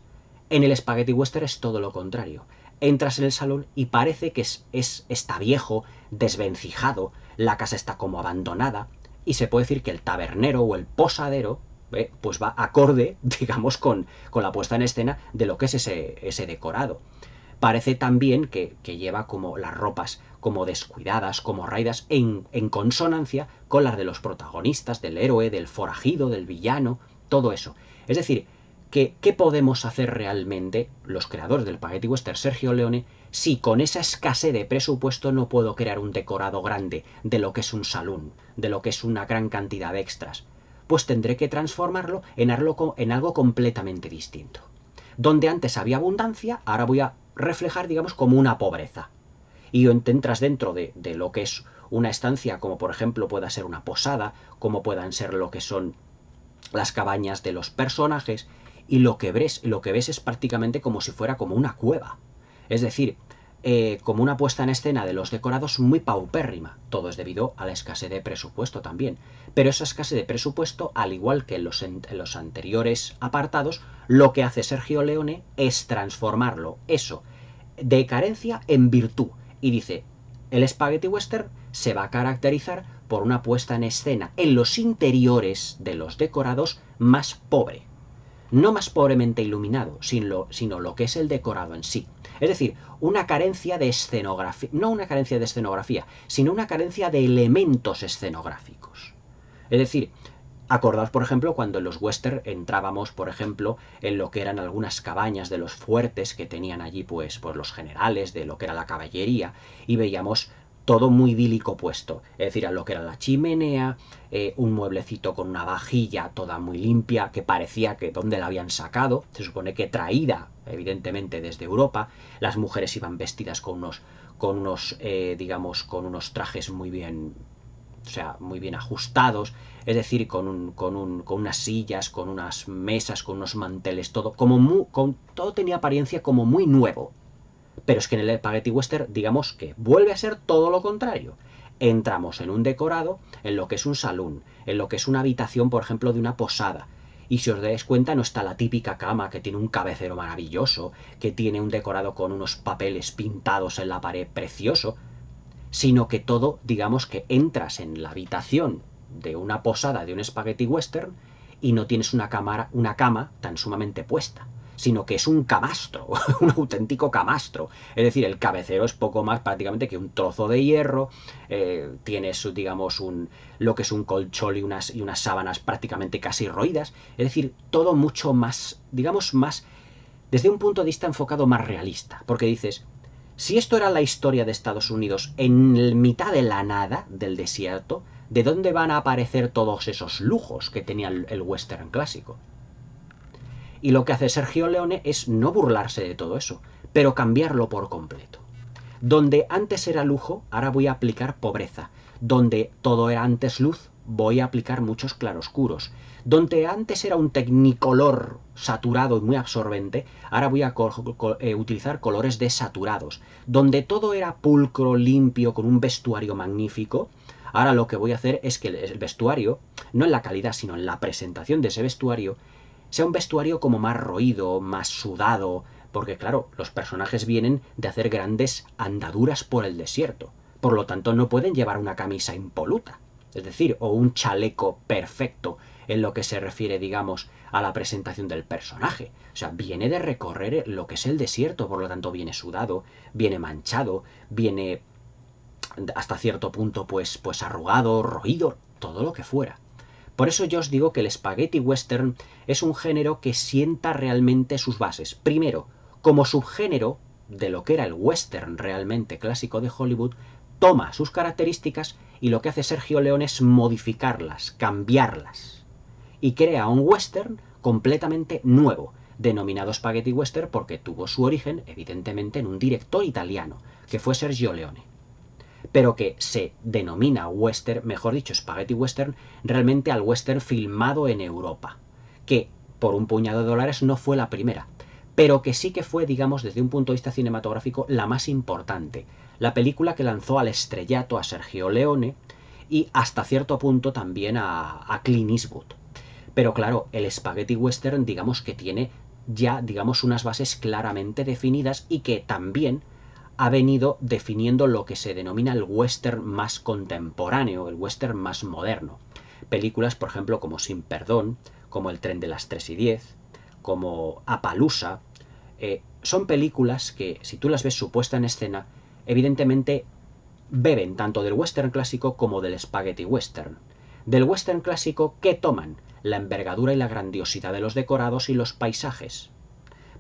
En el spaghetti western es todo lo contrario. Entras en el salón y parece que está viejo, desvencijado, la casa está como abandonada, y se puede decir que el tabernero o el posadero pues va acorde, digamos, con la puesta en escena de lo que es ese decorado. Parece también que lleva como las ropas como descuidadas, como raídas, en consonancia con las de los protagonistas, del héroe, del forajido, del villano, todo eso. Es decir, ¿qué podemos hacer realmente los creadores del Spaghetti Western, Sergio Leone, si con esa escasez de presupuesto no puedo crear un decorado grande de lo que es un salón, de lo que es una gran cantidad de extras? Pues tendré que transformarlo en algo completamente distinto. Donde antes había abundancia, ahora voy a reflejar, digamos, como una pobreza. Y entras dentro de lo que es una estancia, como por ejemplo pueda ser una posada, como puedan ser lo que son las cabañas de los personajes, y lo que ves es prácticamente como si fuera como una cueva. Es decir, como una puesta en escena de los decorados muy paupérrima. Todo es debido a la escasez de presupuesto también. Pero esa escasez de presupuesto, al igual que en los anteriores apartados, lo que hace Sergio Leone es transformarlo, eso, de carencia en virtud. Y dice, el Spaghetti Western se va a caracterizar por una puesta en escena en los interiores de los decorados más pobre. No más pobremente iluminado, sino lo que es el decorado en sí. Es decir, una carencia de escenografía, no una carencia de escenografía, sino una carencia de elementos escenográficos. Es decir, acordaos, por ejemplo, cuando en los western entrábamos, por ejemplo, en lo que eran algunas cabañas de los fuertes que tenían allí, pues los generales de lo que era la caballería, y veíamos todo muy idílico puesto, es decir, a lo que era la chimenea, un mueblecito con una vajilla toda muy limpia, que parecía que dónde la habían sacado, se supone que traída, evidentemente, desde Europa. Las mujeres iban vestidas con unos trajes muy bien, o sea, muy bien ajustados, es decir, con unas sillas, con unas mesas, con unos manteles, todo todo tenía apariencia como muy nuevo. Pero es que en el Spaghetti Western, digamos que vuelve a ser todo lo contrario. Entramos en un decorado, en lo que es un salón, en lo que es una habitación, por ejemplo, de una posada. Y si os dais cuenta, no está la típica cama que tiene un cabecero maravilloso, que tiene un decorado con unos papeles pintados en la pared precioso, sino que todo, digamos que entras en la habitación de una posada de un Spaghetti Western y no tienes una cama tan sumamente puesta, sino que es un camastro, un auténtico camastro. Es decir, el cabecero es poco más prácticamente que un trozo de hierro, tienes, digamos, lo que es un colchón y unas sábanas prácticamente casi roídas. Es decir, todo mucho más, digamos, más desde un punto de vista enfocado más realista, porque dices, si esto era la historia de Estados Unidos en mitad de la nada, del desierto, ¿de dónde van a aparecer todos esos lujos que tenía el western clásico? Y lo que hace Sergio Leone es no burlarse de todo eso, pero cambiarlo por completo. Donde antes era lujo, ahora voy a aplicar pobreza. Donde todo era antes luz, voy a aplicar muchos claroscuros. Donde antes era un tecnicolor saturado y muy absorbente, ahora voy a utilizar colores desaturados. Donde todo era pulcro, limpio, con un vestuario magnífico, ahora lo que voy a hacer es que el vestuario, no en la calidad, sino en la presentación de ese vestuario, sea un vestuario como más roído, más sudado, porque claro, los personajes vienen de hacer grandes andaduras por el desierto, por lo tanto no pueden llevar una camisa impoluta, es decir, o un chaleco perfecto en lo que se refiere, digamos, a la presentación del personaje. O sea, viene de recorrer lo que es el desierto, por lo tanto viene sudado, viene manchado, viene hasta cierto punto pues arrugado, roído, todo lo que fuera. Por eso yo os digo que el spaghetti western es un género que sienta realmente sus bases. Primero, como subgénero de lo que era el western realmente clásico de Hollywood, toma sus características y lo que hace Sergio Leone es modificarlas, cambiarlas. Y crea un western completamente nuevo, denominado spaghetti western porque tuvo su origen, evidentemente, en un director italiano, que fue Sergio Leone, pero que se denomina western, mejor dicho, spaghetti western, realmente al western filmado en Europa, que por un puñado de dólares no fue la primera, pero que sí que fue, digamos, desde un punto de vista cinematográfico, la más importante, la película que lanzó al estrellato a Sergio Leone y hasta cierto punto también a Clint Eastwood. Pero claro, el spaghetti western, digamos que tiene ya, digamos, unas bases claramente definidas y que también ha venido definiendo lo que se denomina el western más contemporáneo, el western más moderno. Películas, por ejemplo, como Sin Perdón, como El tren de las 3:10, como Appaloosa, son películas que, si tú las ves su puesta en escena, evidentemente beben tanto del western clásico como del spaghetti western. Del western clásico, ¿qué toman? La envergadura y la grandiosidad de los decorados y los paisajes.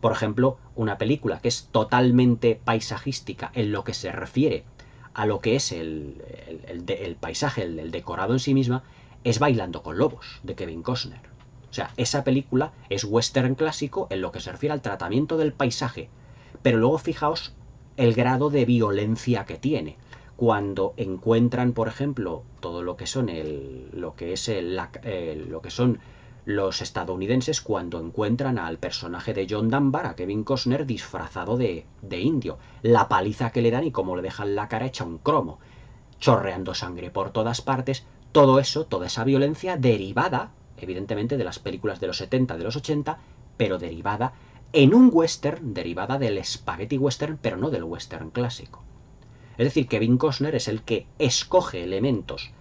Por ejemplo, una película que es totalmente paisajística en lo que se refiere a lo que es el paisaje, el decorado en sí misma, es Bailando con Lobos, de Kevin Costner. O sea, esa película es western clásico en lo que se refiere al tratamiento del paisaje. Pero luego fijaos el grado de violencia que tiene. Cuando encuentran, por ejemplo, todo lo que son lo que son los estadounidenses, cuando encuentran al personaje de John Dunbar, a Kevin Costner, disfrazado de indio, la paliza que le dan y cómo le dejan la cara hecha un cromo, chorreando sangre por todas partes, todo eso, toda esa violencia derivada, evidentemente, de las películas de los 70, de los 80, pero derivada en un western, derivada del spaghetti western, pero no del western clásico. Es decir, Kevin Costner es el que escoge elementos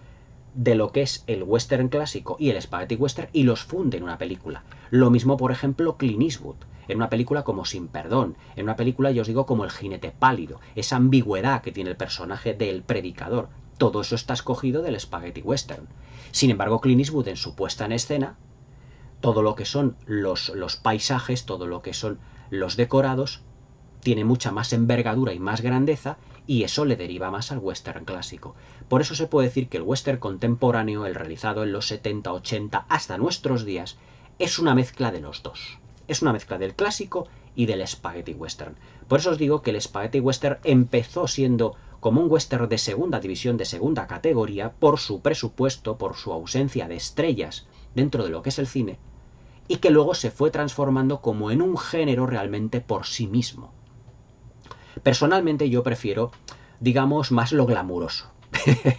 de lo que es el western clásico y el spaghetti western y los funde en una película. Lo mismo, por ejemplo, Clint Eastwood, en una película como Sin Perdón, en una película, yo os digo, como El jinete pálido, esa ambigüedad que tiene el personaje del predicador, todo eso está escogido del spaghetti western. Sin embargo, Clint Eastwood, en su puesta en escena, todo lo que son los paisajes, todo lo que son los decorados, tiene mucha más envergadura y más grandeza, y eso le deriva más al western clásico. Por eso se puede decir que el western contemporáneo, el realizado en los 70, 80, hasta nuestros días, es una mezcla de los dos. Es una mezcla del clásico y del spaghetti western. Por eso os digo que el spaghetti western empezó siendo como un western de segunda división, de segunda categoría, por su presupuesto, por su ausencia de estrellas dentro de lo que es el cine, y que luego se fue transformando como en un género realmente por sí mismo. Personalmente yo prefiero, digamos, más lo glamuroso.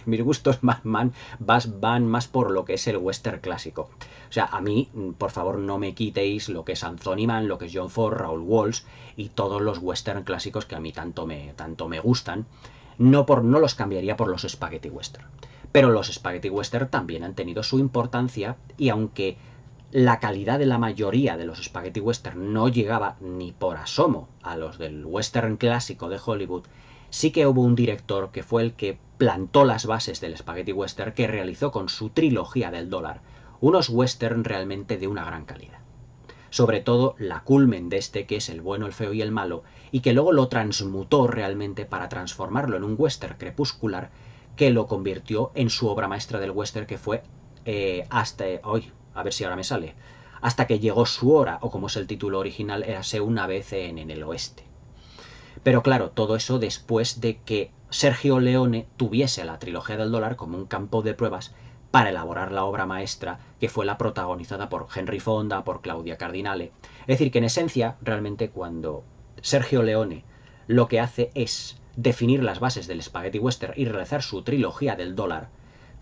Mis gustos van más por lo que es el western clásico. O sea, a mí, por favor, no me quitéis lo que es Anthony Mann, lo que es John Ford, Raoul Walsh y todos los western clásicos que a mí tanto me gustan. No los cambiaría por los spaghetti western. Pero los spaghetti western también han tenido su importancia, y aunque la calidad de la mayoría de los spaghetti western no llegaba ni por asomo a los del western clásico de Hollywood, sí que hubo un director que fue el que plantó las bases del spaghetti western, que realizó con su trilogía del dólar unos western realmente de una gran calidad. sobre todo la culmen de este, que es El bueno, el feo y el malo, y que luego lo transmutó realmente para transformarlo en un western crepuscular que lo convirtió en su obra maestra del western, que fue hasta hoy, a ver si ahora me sale, Hasta que llegó su hora, o como es el título original, Érase una vez en el oeste. Pero claro, todo eso después de que Sergio Leone tuviese la trilogía del dólar como un campo de pruebas para elaborar la obra maestra, que fue la protagonizada por Henry Fonda, por Claudia Cardinale. Es decir, que en esencia, realmente cuando Sergio Leone lo que hace es definir las bases del spaghetti western y realizar su trilogía del dólar,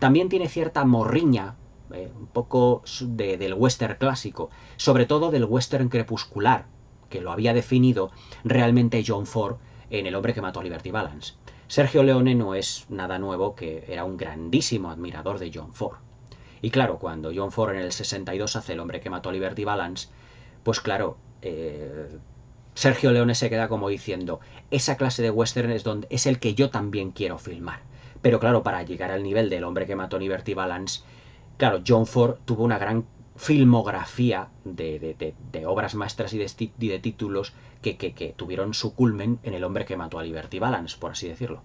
también tiene cierta morriña, un poco del western clásico, sobre todo del western crepuscular, que lo había definido realmente John Ford en El hombre que mató a Liberty Balance. Sergio Leone no es nada nuevo, que era un grandísimo admirador de John Ford. Y claro, cuando John Ford en el 62 hace El hombre que mató a Liberty Balance, pues claro, Sergio Leone se queda como diciendo, esa clase de western es el que yo también quiero filmar. Pero claro, para llegar al nivel del hombre que mató a Liberty Balance, claro, John Ford tuvo una gran filmografía de obras maestras y de títulos que tuvieron su culmen en El hombre que mató a Liberty Balance, por así decirlo.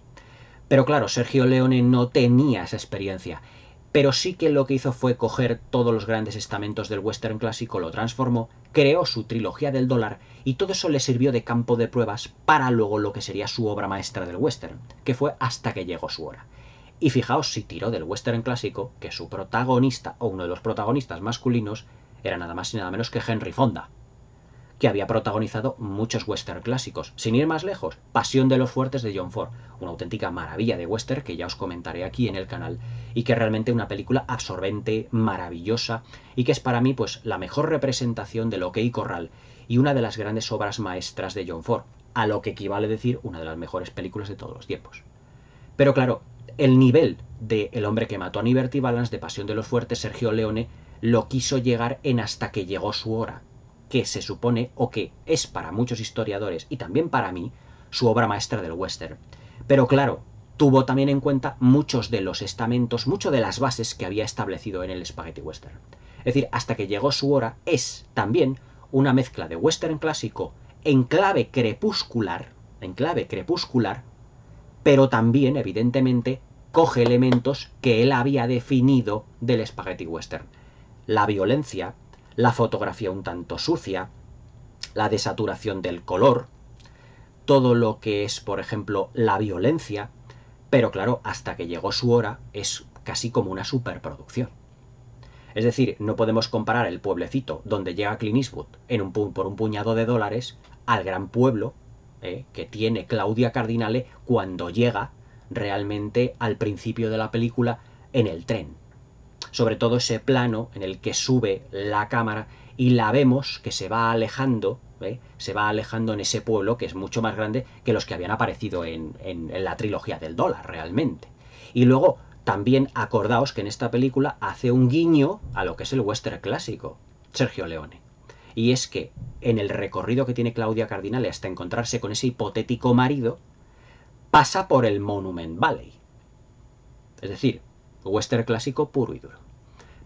Pero claro, Sergio Leone no tenía esa experiencia, pero sí que lo que hizo fue coger todos los grandes estamentos del western clásico, lo transformó, creó su trilogía del dólar, y todo eso le sirvió de campo de pruebas para luego lo que sería su obra maestra del western, que fue Hasta que llegó su hora. Y fijaos si tiró del western clásico, que su protagonista, o uno de los protagonistas masculinos, era nada más y nada menos que Henry Fonda, que había protagonizado muchos western clásicos. Sin ir más lejos, Pasión de los fuertes de John Ford, una auténtica maravilla de western que ya os comentaré aquí en el canal, y que es realmente una película absorbente, maravillosa, y que es para mí pues la mejor representación del OK Corral y una de las grandes obras maestras de John Ford, a lo que equivale decir una de las mejores películas de todos los tiempos. Pero claro, el nivel de El hombre que mató a Liberty Balance, de Pasión de los fuertes, Sergio Leone lo quiso llegar en Hasta que llegó su hora, que se supone, o que es para muchos historiadores y también para mí, su obra maestra del western. Pero claro, tuvo también en cuenta muchos de los estamentos, mucho de las bases que había establecido en el spaghetti western. Es decir, Hasta que llegó su hora es también una mezcla de western clásico en clave crepuscular, pero también, evidentemente, coge elementos que él había definido del spaghetti western. La violencia, la fotografía un tanto sucia, la desaturación del color, todo lo que es, por ejemplo, la violencia, pero claro, Hasta que llegó su hora es casi como una superproducción. Es decir, no podemos comparar el pueblecito donde llega Clint Eastwood por un puñado de dólares al gran pueblo que tiene Claudia Cardinale cuando llega realmente al principio de la película en el tren. Sobre todo ese plano en el que sube la cámara y la vemos que se va alejando en ese pueblo que es mucho más grande que los que habían aparecido en la trilogía del dólar realmente. Y luego también acordaos que en esta película hace un guiño a lo que es el western clásico, Sergio Leone. Y es que en el recorrido que tiene Claudia Cardinale hasta encontrarse con ese hipotético marido, pasa por el Monument Valley. Es decir, western clásico puro y duro.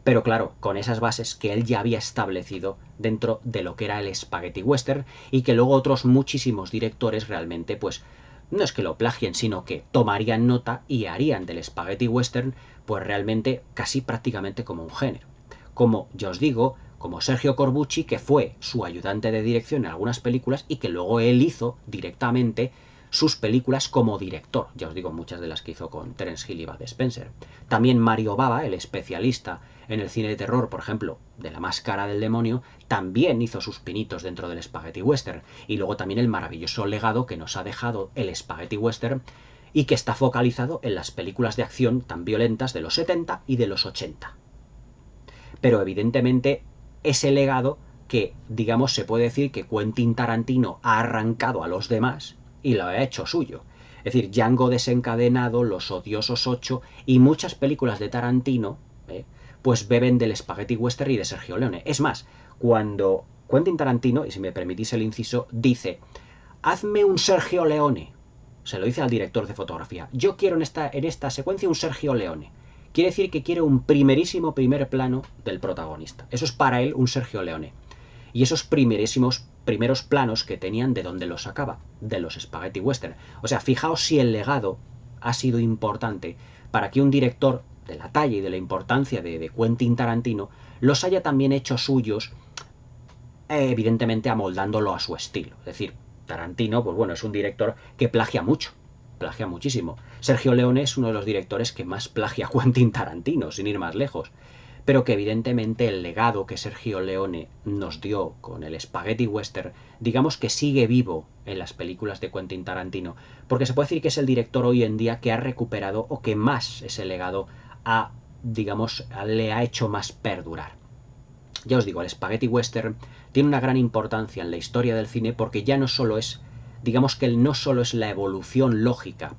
Pero claro, con esas bases que él ya había establecido dentro de lo que era el spaghetti western, y que luego otros muchísimos directores realmente, pues, no es que lo plagien, sino que tomarían nota y harían del spaghetti western, pues realmente casi prácticamente como un género. Como ya os digo, como Sergio Corbucci, que fue su ayudante de dirección en algunas películas y que luego él hizo directamente sus películas como director. Ya os digo, muchas de las que hizo con Terence Hill y Bud Spencer. También Mario Bava, el especialista en el cine de terror, por ejemplo, de La máscara del demonio, también hizo sus pinitos dentro del spaghetti western. Y luego también el maravilloso legado que nos ha dejado el spaghetti western y que está focalizado en las películas de acción tan violentas de los 70 y de los 80. Pero evidentemente ese legado que, digamos, se puede decir que Quentin Tarantino ha arrancado a los demás y lo ha hecho suyo. Es decir, Django desencadenado, Los odiosos 8 y muchas películas de Tarantino, pues beben del spaghetti western y de Sergio Leone. Es más, cuando Quentin Tarantino, y si me permitís el inciso, dice, hazme un Sergio Leone, se lo dice al director de fotografía, yo quiero en esta secuencia un Sergio Leone. Quiere decir que quiere un primerísimo primer plano del protagonista. Eso es para él un Sergio Leone. y esos primeros planos que tenían, ¿de dónde los sacaba? De los spaghetti western. O sea, fijaos si el legado ha sido importante para que un director de la talla y de la importancia de Quentin Tarantino los haya también hecho suyos, evidentemente amoldándolo a su estilo. Es decir, Tarantino, pues bueno, es un director que plagia mucho, plagia muchísimo. Sergio Leone es uno de los directores que más plagia a Quentin Tarantino, sin ir más lejos. Pero que evidentemente el legado que Sergio Leone nos dio con el Spaghetti Western, digamos que sigue vivo en las películas de Quentin Tarantino, porque se puede decir que es el director hoy en día que ha recuperado o que más ese legado le ha hecho más perdurar. Ya os digo, el Spaghetti Western tiene una gran importancia en la historia del cine porque ya no solo es, digamos que no solo es la evolución lógica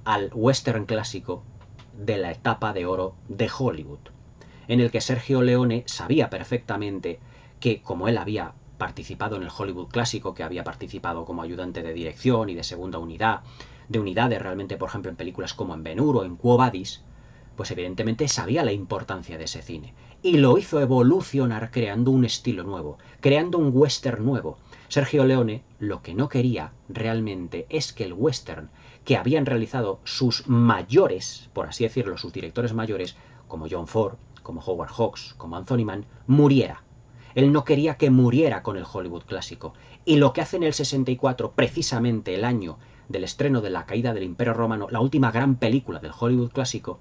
al western clásico de la etapa de oro de Hollywood, en el que Sergio Leone sabía perfectamente que, como él había participado en el Hollywood clásico, que había participado como ayudante de dirección y de segunda unidad, de unidades realmente, por ejemplo, en películas como en Ben-Hur o en Quo Vadis, pues evidentemente sabía la importancia de ese cine. Y lo hizo evolucionar creando un estilo nuevo, creando un western nuevo. Sergio Leone lo que no quería realmente es que el western que habían realizado sus mayores, por así decirlo, sus directores mayores, como John Ford, como Howard Hawks, como Anthony Mann, muriera. Él no quería que muriera con el Hollywood clásico. Y lo que hace en el 64, precisamente el año del estreno de La caída del Imperio Romano, la última gran película del Hollywood clásico,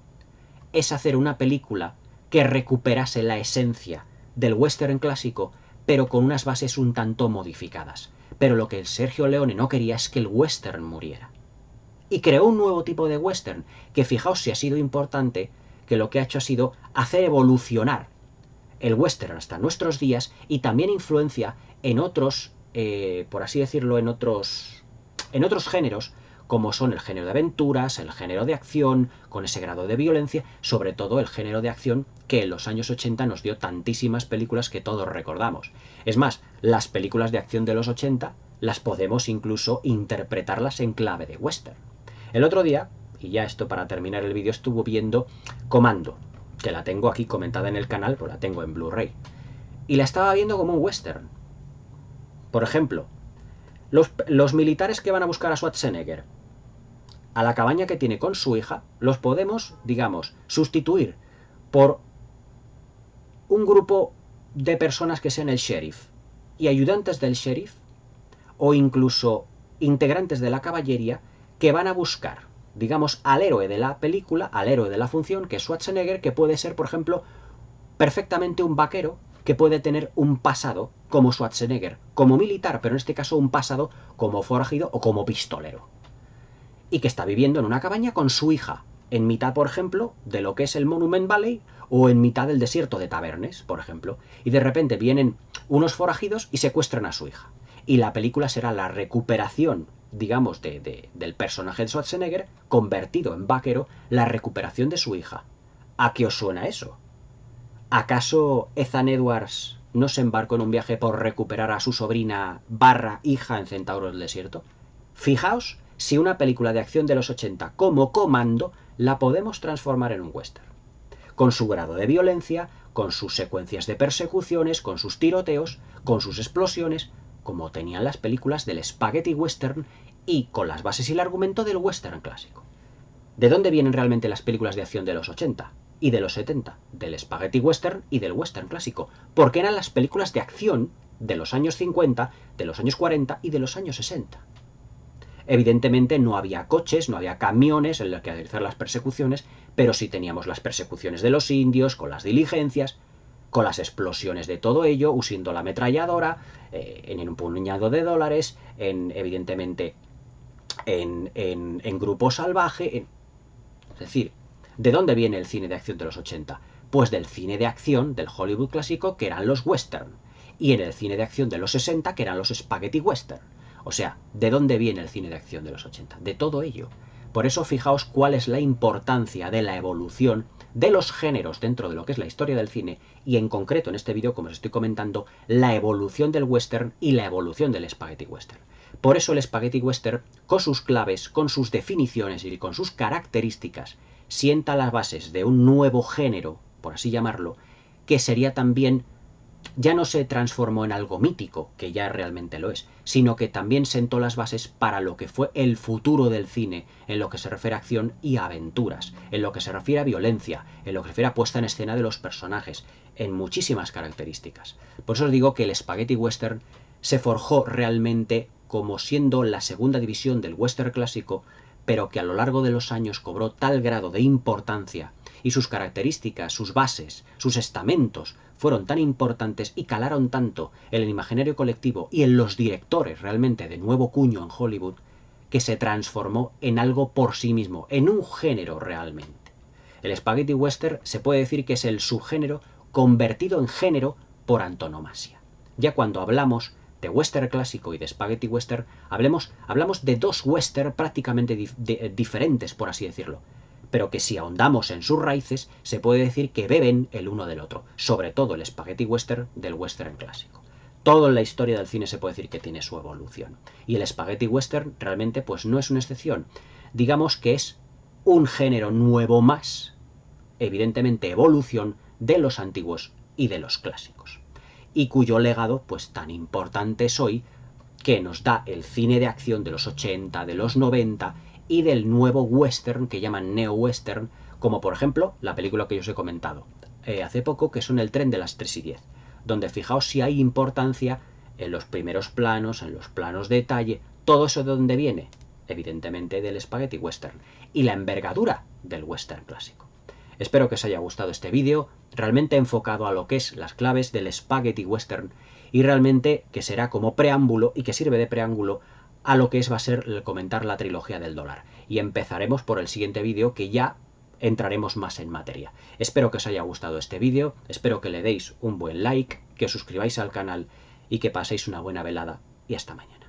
es hacer una película que recuperase la esencia del western clásico, pero con unas bases un tanto modificadas. Pero lo que el Sergio Leone no quería es que el western muriera. Y creó un nuevo tipo de western, que fijaos si ha sido importante, que lo que ha hecho ha sido hacer evolucionar el western hasta nuestros días y también influencia en otros, por así decirlo, en otros géneros, como son el género de aventuras, el género de acción, con ese grado de violencia, sobre todo el género de acción que en los años 80 nos dio tantísimas películas que todos recordamos. Es más, las películas de acción de los 80 las podemos incluso interpretarlas en clave de western. El otro día, y ya esto para terminar el vídeo, estuve viendo Comando, que la tengo aquí comentada en el canal, pues la tengo en Blu-ray, y la estaba viendo como un western. Por ejemplo, los militares que van a buscar a Schwarzenegger a la cabaña que tiene con su hija, los podemos, digamos, sustituir por un grupo de personas que sean el sheriff y ayudantes del sheriff, o incluso integrantes de la caballería que van a buscar, digamos, al héroe de la película, al héroe de la función, que es Schwarzenegger, que puede ser, por ejemplo, perfectamente un vaquero que puede tener un pasado como Schwarzenegger, como militar, pero en este caso un pasado como forajido o como pistolero, y que está viviendo en una cabaña con su hija, en mitad, por ejemplo, de lo que es el Monument Valley o en mitad del desierto de Tabernes, por ejemplo, y de repente vienen unos forajidos y secuestran a su hija. Y la película será la recuperación, digamos, del personaje de Schwarzenegger convertido en vaquero, la recuperación de su hija. ¿A qué os suena eso? ¿Acaso Ethan Edwards no se embarcó en un viaje por recuperar a su sobrina / hija en Centauro del Desierto? Fijaos si una película de acción de los 80 como Comando la podemos transformar en un western. Con su grado de violencia, con sus secuencias de persecuciones, con sus tiroteos, con sus explosiones, como tenían las películas del Spaghetti Western y con las bases y el argumento del western clásico. ¿De dónde vienen realmente las películas de acción de los 80 y de los 70? Del Spaghetti Western y del western clásico, porque eran las películas de acción de los años 50, de los años 40 y de los años 60. Evidentemente no había coches, no había camiones en los que realizar las persecuciones, pero sí teníamos las persecuciones de los indios, con las diligencias, con las explosiones de todo ello, usando la ametralladora, en un puñado de dólares, evidentemente en grupo salvaje. Es decir, ¿de dónde viene el cine de acción de los 80? Pues del cine de acción del Hollywood clásico, que eran los western, y en el cine de acción de los 60, que eran los spaghetti western. O sea, ¿de dónde viene el cine de acción de los 80? De todo ello. Por eso fijaos cuál es la importancia de la evolución de los géneros dentro de lo que es la historia del cine, y en concreto en este vídeo, como os estoy comentando, la evolución del western y la evolución del spaghetti western. Por eso el spaghetti western, con sus claves, con sus definiciones y con sus características, sienta las bases de un nuevo género, por así llamarlo, que sería también ya no se transformó en algo mítico, que ya realmente lo es, sino que también sentó las bases para lo que fue el futuro del cine, en lo que se refiere a acción y aventuras, en lo que se refiere a violencia, en lo que se refiere a puesta en escena de los personajes, en muchísimas características. Por eso os digo que el Spaghetti Western se forjó realmente como siendo la segunda división del western clásico, pero que a lo largo de los años cobró tal grado de importancia y sus características, sus bases, sus estamentos fueron tan importantes y calaron tanto en el imaginario colectivo y en los directores realmente de nuevo cuño en Hollywood, que se transformó en algo por sí mismo, en un género realmente. El Spaghetti Western se puede decir que es el subgénero convertido en género por antonomasia. Ya cuando hablamos de western clásico y de Spaghetti Western, hablamos de dos western prácticamente diferentes, por así decirlo, pero que si ahondamos en sus raíces, se puede decir que beben el uno del otro, sobre todo el Spaghetti Western del western clásico. Todo en la historia del cine se puede decir que tiene su evolución. Y el Spaghetti Western realmente pues no es una excepción. Digamos que es un género nuevo más, evidentemente evolución de los antiguos y de los clásicos. Y cuyo legado pues tan importante es hoy, que nos da el cine de acción de los 80, de los 90 y del nuevo western que llaman neo-western, como por ejemplo la película que yo os he comentado hace poco, que son El tren de las 3:10, donde fijaos si hay importancia en los primeros planos, en los planos de detalle, todo eso de dónde viene, evidentemente del Spaghetti Western, y la envergadura del western clásico. Espero que os haya gustado este vídeo, realmente enfocado a lo que es las claves del Spaghetti Western, y realmente que será como preámbulo y que sirve de preámbulo a lo que va a ser el comentar la trilogía del dólar. Y empezaremos por el siguiente vídeo, que ya entraremos más en materia. Espero que os haya gustado este vídeo, espero que le deis un buen like, que os suscribáis al canal y que paséis una buena velada, y hasta mañana.